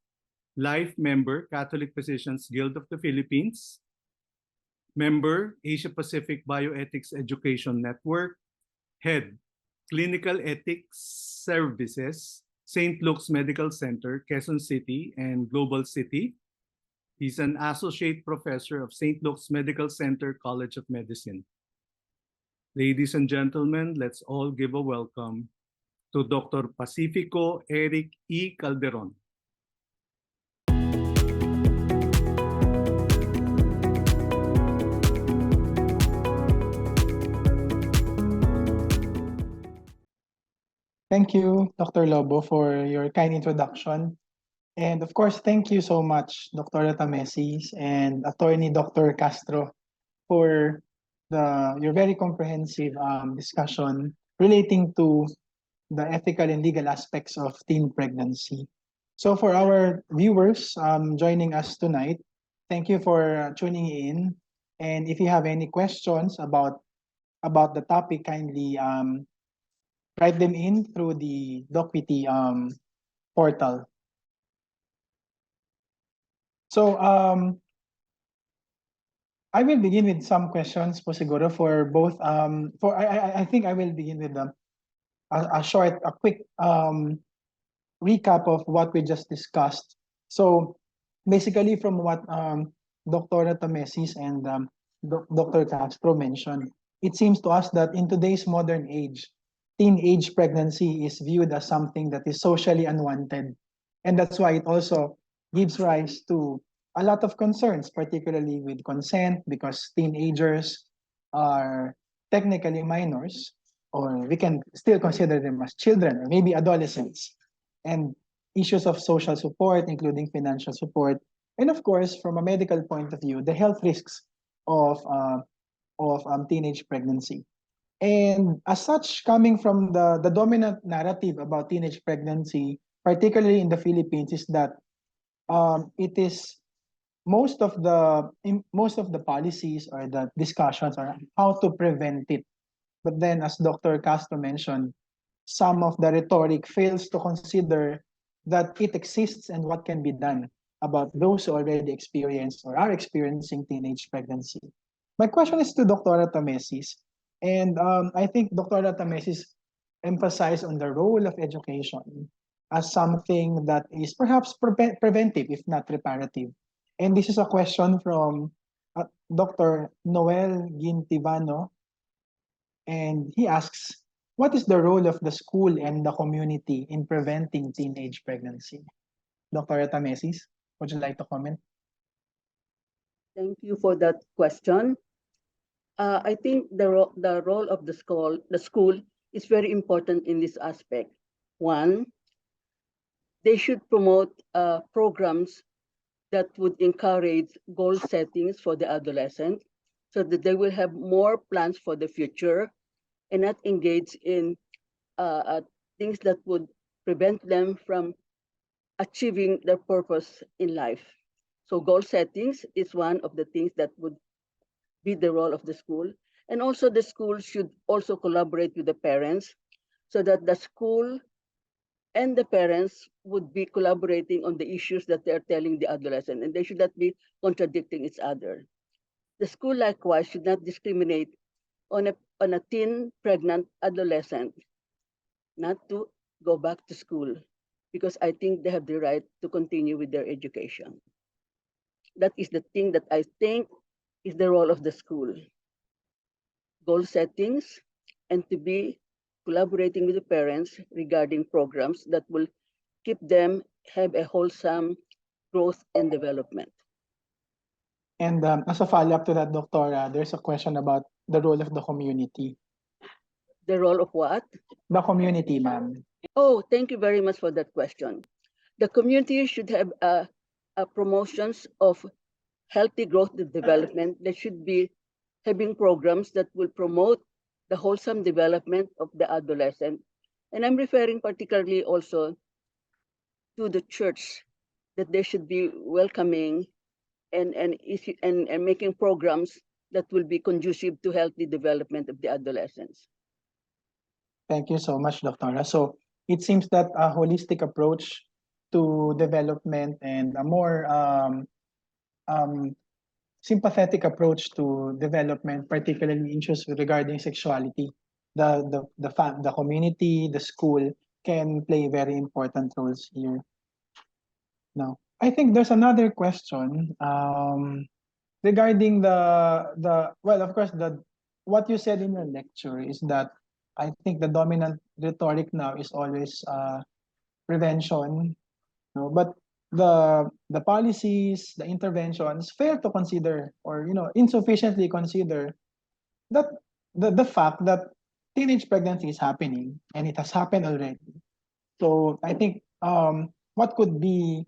life member, Catholic Physicians Guild of the Philippines, Member, Asia Pacific Bioethics Education Network. Head, Clinical Ethics Services, St. Luke's Medical Center, Quezon City and Global City. He's an associate professor of St. Luke's Medical Center, College of Medicine. Ladies and gentlemen, let's all give a welcome to Dr. Pacifico Eric E. Calderon. Thank you, Dr. Lobo, for your kind introduction. And of course, thank you so much, Dr. Tamesis and Attorney Dr. Castro, for your very comprehensive discussion relating to the ethical and legal aspects of teen pregnancy. So for our viewers joining us tonight, thank you for tuning in. And if you have any questions about the topic, kindly write them in through the Docquity portal. So I will begin with some questions po siguro for both I think I will begin with a quick recap of what we just discussed. So basically from what Dr. Tamesis and Dr. Castro mentioned, it seems to us that in today's modern age, teenage pregnancy is viewed as something that is socially unwanted. And that's why it also gives rise to a lot of concerns, particularly with consent, because teenagers are technically minors, or we can still consider them as children, or maybe adolescents. And issues of social support, including financial support, and of course, from a medical point of view, the health risks of teenage pregnancy. And as such, coming from the dominant narrative about teenage pregnancy, particularly in the Philippines, is that it is most of the policies or the discussions are how to prevent it. But then, as Dr. Castro mentioned, some of the rhetoric fails to consider that it exists and what can be done about those who already experience or are experiencing teenage pregnancy. My question is to Dr. Tamesis, and I think Dr. Tamesis emphasized on the role of education as something that is perhaps preventive, if not reparative. And this is a question from Dr. Noel Gintivano, and he asks, what is the role of the school and the community in preventing teenage pregnancy? Dr. Tamesis, would you like to comment? Thank you for that question. I think the role of the school is very important in this aspect. One, they should promote programs that would encourage goal settings for the adolescent so that they will have more plans for the future and not engage in things that would prevent them from achieving their purpose in life. So goal settings is one of the things that would be the role of the school. And also the school should also collaborate with the parents so that the school and the parents would be collaborating on the issues that they're telling the adolescent, and they should not be contradicting each other. The school likewise should not discriminate on a teen pregnant adolescent not to go back to school, because I think they have the right to continue with their education. That is the thing that I think is the role of the school. Goal settings, and to be collaborating with the parents regarding programs that will keep them have a wholesome growth and development. And as a follow-up to that, Doctora, there's a question about the role of the community. The role of what? The community, ma'am. Oh, thank you very much for that question. The community should have promotions of healthy growth and development. They should be having programs that will promote the wholesome development of the adolescent. And I'm referring particularly also to the church, that they should be welcoming and making programs that will be conducive to healthy development of the adolescents. Thank you so much, Doctora. So it seems that a holistic approach to development and a more sympathetic approach to development, particularly issues regarding sexuality. The community, the school can play very important roles here. Now, I think there's another question regarding the well, of course, the what you said in your lecture is that I think the dominant rhetoric now is always prevention, no? But the policies, the interventions fail to consider, or insufficiently consider that the fact that teenage pregnancy is happening, and it has happened already. So I think what could be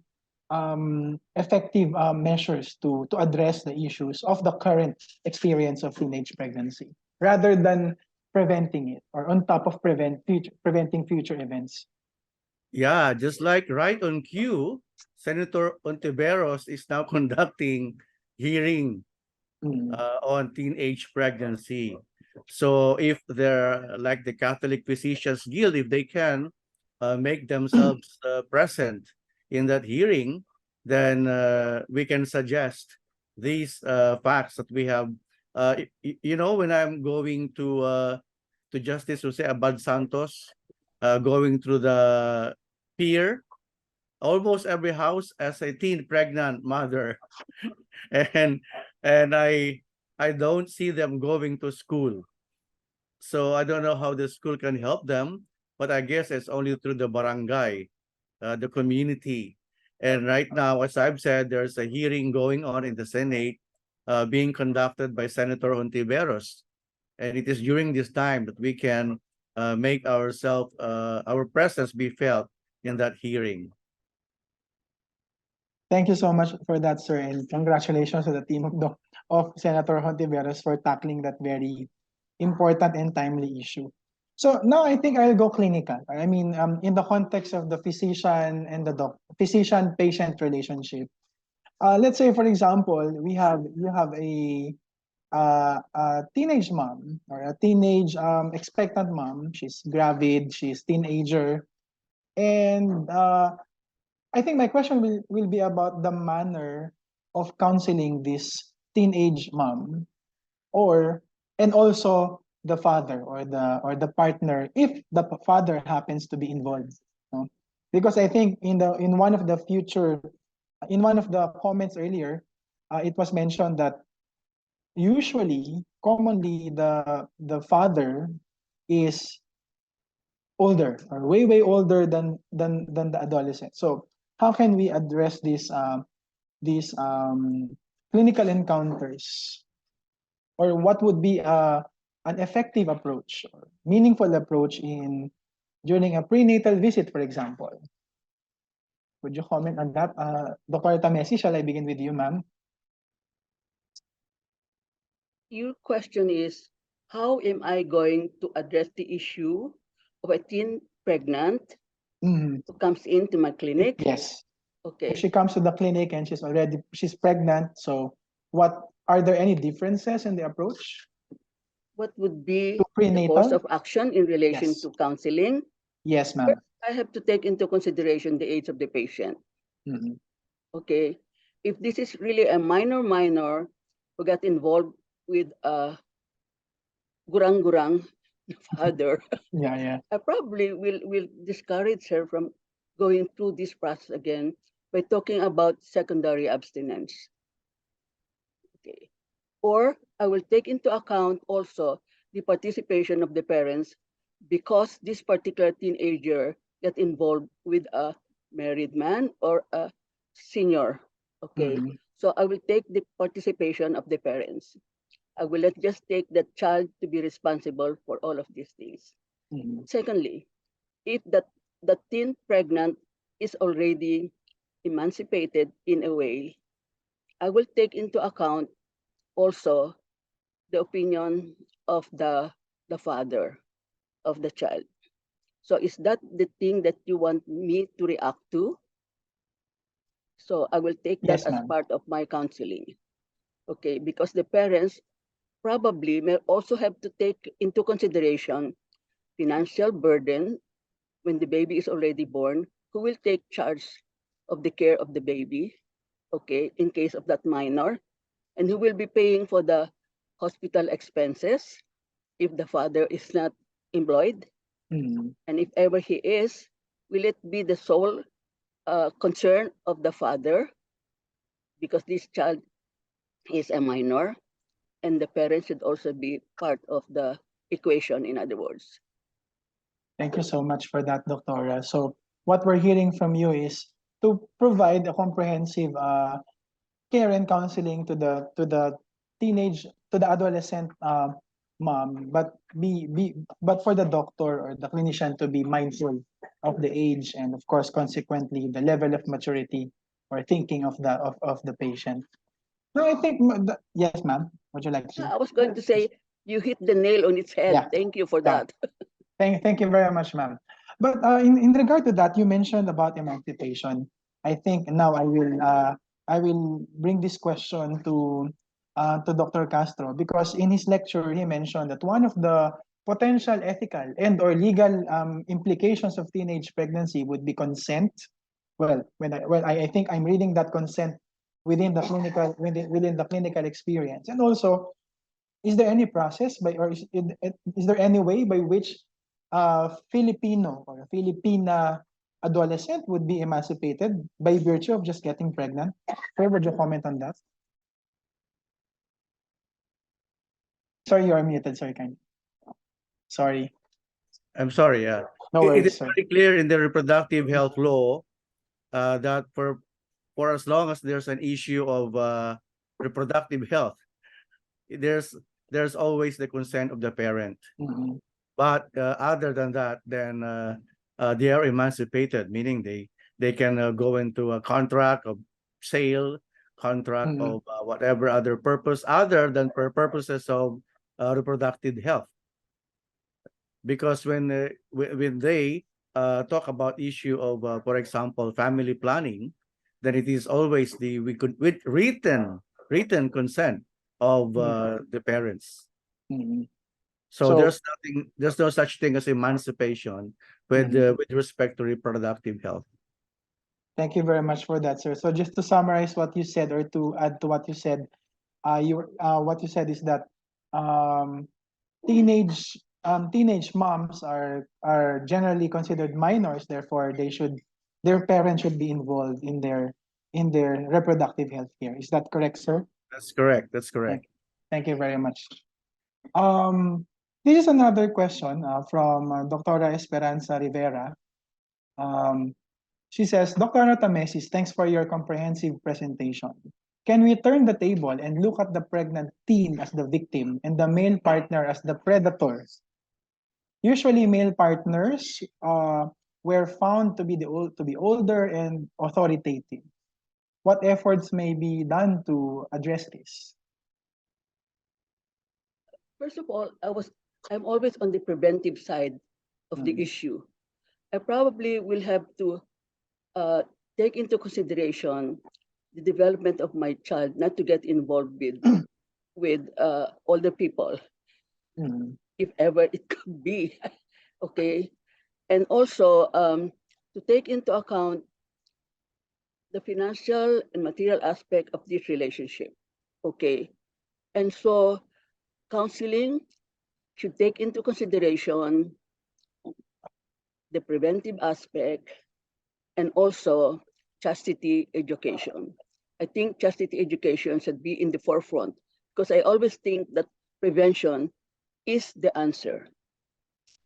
effective measures to address the issues of the current experience of teenage pregnancy, rather than preventing it, or on top of preventing future events. Yeah, just like right on cue, Senator Ontiveros is now conducting hearing on teenage pregnancy. So if they're like the Catholic Physicians Guild, if they can make themselves present in that hearing, then we can suggest these facts that we have. When I'm going to Justice Jose Abad Santos, going through the pier, almost every house as a teen pregnant mother, and I don't see them going to school. So I don't know how the school can help them, but I guess it's only through the barangay, the community. And right now, as I've said, there's a hearing going on in the Senate, being conducted by Senator Ontiveros. And it is during this time that we can make our presence be felt in that hearing. Thank you so much for that, sir, and congratulations to the team of Senator Hontiveros for tackling that very important and timely issue. So now I think I'll go clinical. I mean, in the context of the physician and the physician-patient relationship. Let's say, for example, you have a teenage mom, or a teenage expectant mom. She's gravid, she's teenager, and I think my question will be about the manner of counseling this teenage mom, and also the father, or the partner, if the father happens to be involved. No? Because I think in one of the comments earlier, it was mentioned that commonly the father is older, or way older than the adolescent. So how can we address these clinical encounters, or what would be an effective approach, or meaningful approach during a prenatal visit, for example? Would you comment on that? Dr. Tamesi, shall I begin with you, ma'am? Your question is, how am I going to address the issue of a teen pregnant who comes into my clinic? Yes. Okay. If she comes to the clinic and she's pregnant, so are there any differences in the approach? What would be To the prenatal? course of action in relation Yes. to counseling? Yes, ma'am. I have to take into consideration the age of the patient. Okay. If this is really a minor who got involved with a gurang father, Yeah. I probably will discourage her from going through this process again by talking about secondary abstinence. Okay. Or I will take into account also the participation of the parents, because this particular teenager got involved with a married man or a senior. Okay. So I will take the participation of the parents. I will not just take the child to be responsible for all of these things. Secondly, if the teen pregnant is already emancipated in a way, I will take into account also the opinion of the father of the child. So is that the thing that you want me to react to? So I will take that Yes, as ma'am. part of my counseling. Okay, because the parents probably may also have to take into consideration financial burden when the baby is already born. Who will take charge of the care of the baby? Okay, in case of that minor. and who will be paying for the hospital expenses if the father is not employed? Mm. And if ever he is, will it be the sole concern of the father because this child is a minor, and the parents should also be part of the equation, in other words? Thank you so much for that, Doctora. So what we're hearing from you is to provide a comprehensive care and counseling to the teenage to the adolescent mom, but but for the doctor or the clinician to be mindful of the age and of course consequently the level of maturity or thinking of the patient. No, I think yes, ma'am. Would you like to? I was going to say, you hit the nail on its head. Yeah. Thank you for Yeah. that. Thank you very much, ma'am. But in regard to that, you mentioned about emancipation. I think now I will bring this question to Dr. Castro because in his lecture he mentioned that one of the potential ethical and or legal implications of teenage pregnancy would be consent. Well, I think I'm reading that consent within the clinical experience, and also is there any process by or is there any way by which Filipino or Filipina adolescent would be emancipated by virtue of just getting pregnant? Sir, would you comment on that? Sorry, you are muted, sir. Kind. Sorry. I'm sorry. No It is worries, sir. very clear in the reproductive health law that for as long as there's an issue of reproductive health, there's always the consent of the parent. Mm-hmm. But other than that, then they are emancipated, meaning they can go into a contract of sale, contract Mm-hmm. of whatever other purpose other than for purposes of reproductive health. Because when they talk about issue of, for example, family planning, then it is always with written consent of the parents. Mm-hmm. So, So there's no such thing as emancipation with respect to reproductive health. thank you very much for that, sir. So just to summarize what you said or to add to what you said, what you said is that um, teenage moms are generally considered minors, therefore their parents should be involved in their reproductive health care. Is that correct, sir? That's correct. That's correct. Thank you very much. This is another question from Dr. Esperanza Rivera. She says, Dr. Tamesis, thanks for your comprehensive presentation. Can we turn the table and look at the pregnant teen as the victim and the male partner as the predator? Usually, male partners were found to be older and authoritative. What efforts may be done to address this? First of all, I'm always on the preventive side of the issue. I probably will have to take into consideration the development of my child, not to get involved with older people, if ever it could be. Okay, and also to take into account the financial and material aspect of this relationship. Okay, and so counseling should take into consideration the preventive aspect and also chastity education. I think chastity education should be in the forefront because I always think that prevention is the answer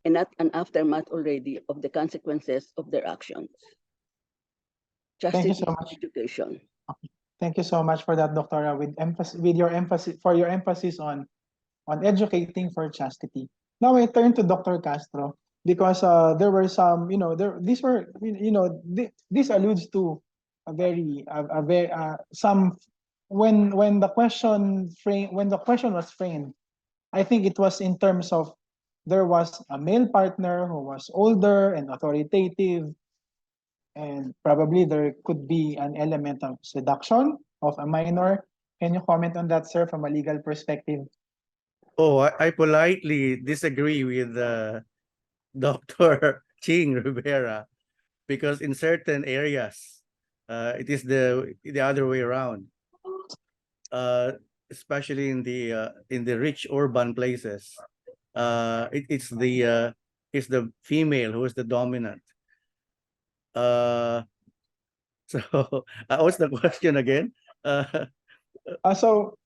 and not an aftermath already of the consequences of their actions. Thank you Chastity so much. education. Thank you so much for that, Doctora, with your emphasis on educating for chastity. Now I turn to Dr. Castro because there were some, this alludes to a very some when the question was framed, I think it was in terms of there was a male partner who was older and authoritative, and probably there could be an element of seduction of a minor. Can you comment on that, sir, from a legal perspective? Oh, I politely disagree with Dr. Ching Rivera because in certain areas, it is the other way around. especially in the rich urban places, it's the female who is the dominant. So what's the question again? So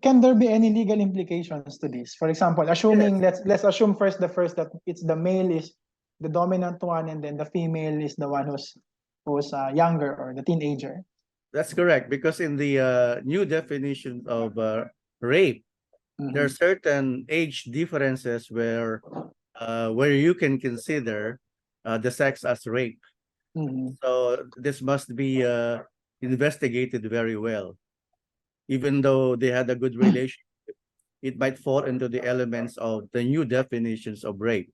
can there be any legal implications to this? For example, assuming let's assume first that it's the male is the dominant one, and then the female is the one who's younger, or the teenager. That's correct, because in the new definition of rape, there are certain age differences where you can consider the sex as rape. So this must be investigated very well. Even though they had a good relationship, it might fall into the elements of the new definitions of rape.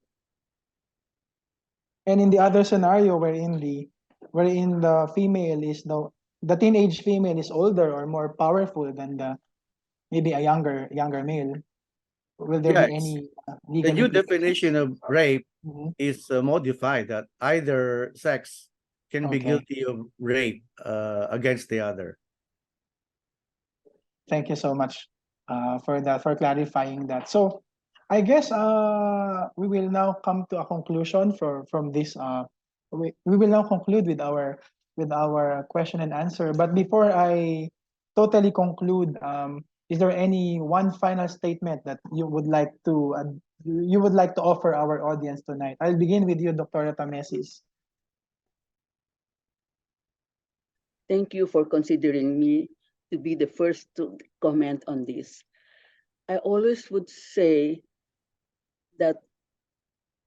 And in the other scenario, wherein the female is the teenage female is older or more powerful than maybe a younger male, will there Yes. be any The legal new implications? definition of rape is modified that either sex can be Okay. guilty of rape against the other. Thank you so much for clarifying that. So I guess we will now come to a conclusion from this. We will now conclude with our question and answer. But before I totally conclude, is there any one final statement that you would like to offer our audience tonight? I'll begin with you, Dr. Tamesis. Thank you for considering me to be the first to comment on this. I always would say that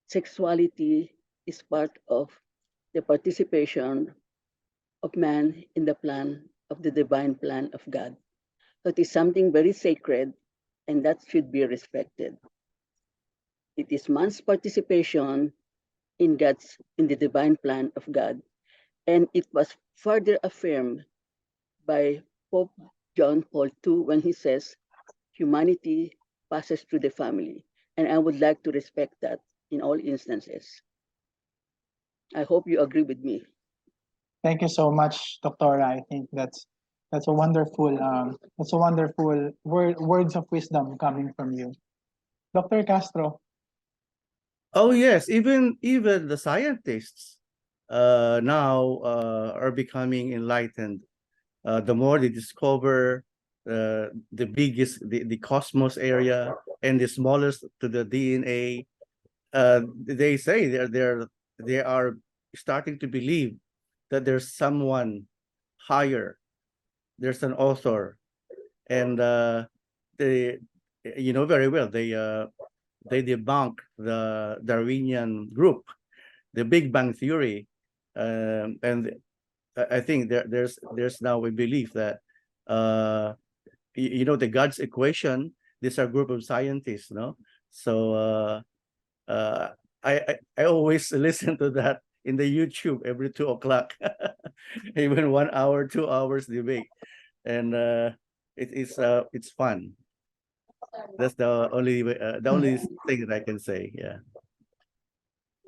sexuality is part of the participation of man in the plan of the divine plan of God. So it is something very sacred, and that should be respected. It is man's participation in the divine plan of God, and it was further affirmed by Pope John Paul II when he says, humanity passes through the family. And I would like to respect that in all instances. I hope you agree with me. Thank you so much, Doctora. I think that's a wonderful words of wisdom coming from you. Dr. Castro. Oh yes, even the scientists now are becoming enlightened. The more they discover the biggest, the cosmos area, and the smallest to the DNA, they say they are starting to believe that there's someone higher, there's an author, and they, you know very well, they debunk the Darwinian group, the Big Bang Theory, and I think there's now a belief that the God's equation. These are a group of scientists, no? So I always listen to that in the YouTube every 2 o'clock, even 1 hour, 2 hours debate, and it's fun. That's the only thing that I can say. Yeah.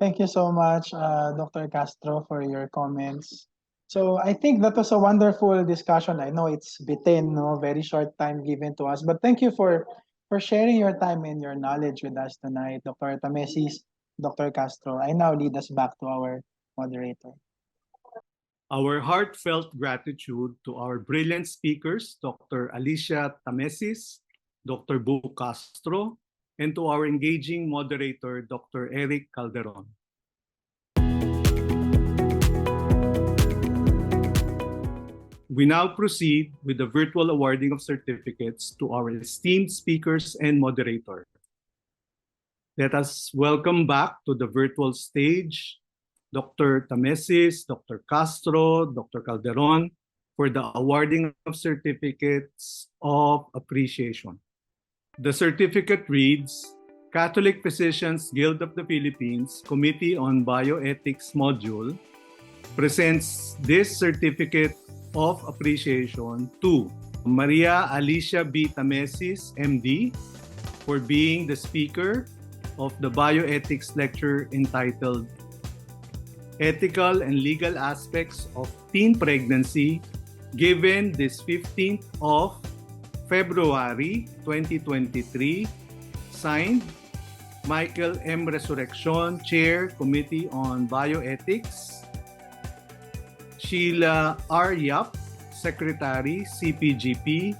Thank you so much, Dr. Castro, for your comments. So I think that was a wonderful discussion. I know it's bitten, no, very short time given to us, but thank you for sharing your time and your knowledge with us tonight, Dr. Tamesis, Dr. Castro. I now lead us back to our moderator. Our heartfelt gratitude to our brilliant speakers, Dr. Alicia Tamesis, Dr. Bu Castro, and to our engaging moderator, Dr. Eric Calderon. We now proceed with the virtual awarding of certificates to our esteemed speakers and moderator. Let us welcome back to the virtual stage Dr. Tamesis, Dr. Castro, Dr. Calderon for the awarding of certificates of appreciation. The certificate reads, Catholic Physicians Guild of the Philippines Committee on Bioethics Module presents this certificate of appreciation to Maria Alicia B. Tamesis, MD, for being the speaker of the bioethics lecture entitled Ethical and Legal Aspects of Teen Pregnancy, given this 15th of February 2023. Signed, Michael M. Resurrection, Chair, Committee on Bioethics. Sheila R. Yap, Secretary, CPGP.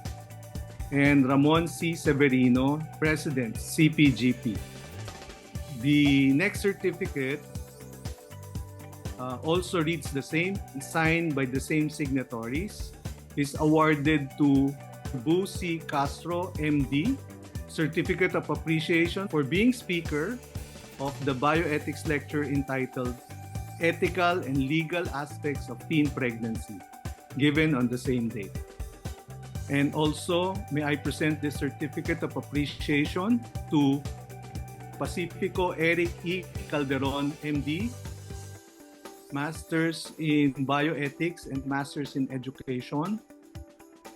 And Ramon C. Severino, President, CPGP. The next certificate also reads the same, signed by the same signatories, is awarded to Bu C. Castro, MD, Certificate of Appreciation for being speaker of the bioethics lecture entitled Ethical and Legal Aspects of Teen Pregnancy, given on the same date. And also, may I present this Certificate of Appreciation to Pacifico Eric E. Calderon, MD, Masters in Bioethics and Masters in Education,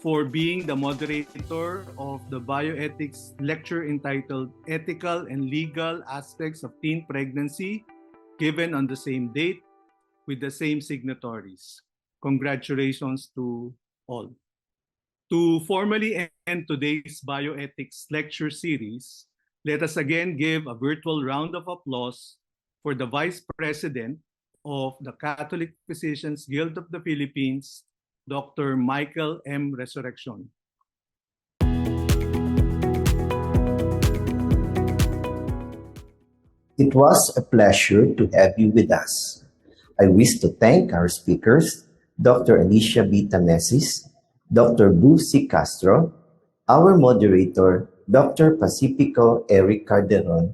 for being the moderator of the bioethics lecture entitled Ethical and Legal Aspects of Teen Pregnancy, given on the same date with the same signatories. Congratulations to all. To formally end today's bioethics lecture series, let us again give a virtual round of applause for the Vice President of the Catholic Physicians Guild of the Philippines, Dr. Michael M. Resurrection. It was a pleasure to have you with us. I wish to thank our speakers, Dr. Alicia B. Tamesis, Dr. Bu C. Castro, our moderator, Dr. Pacifico Eric Calderon,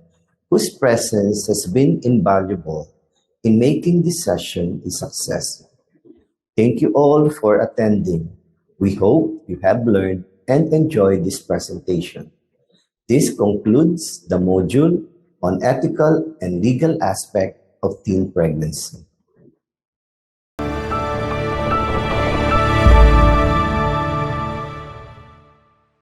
whose presence has been invaluable in making this session a success. Thank you all for attending. We hope you have learned and enjoyed this presentation. This concludes the module on ethical and legal aspect of teen pregnancy.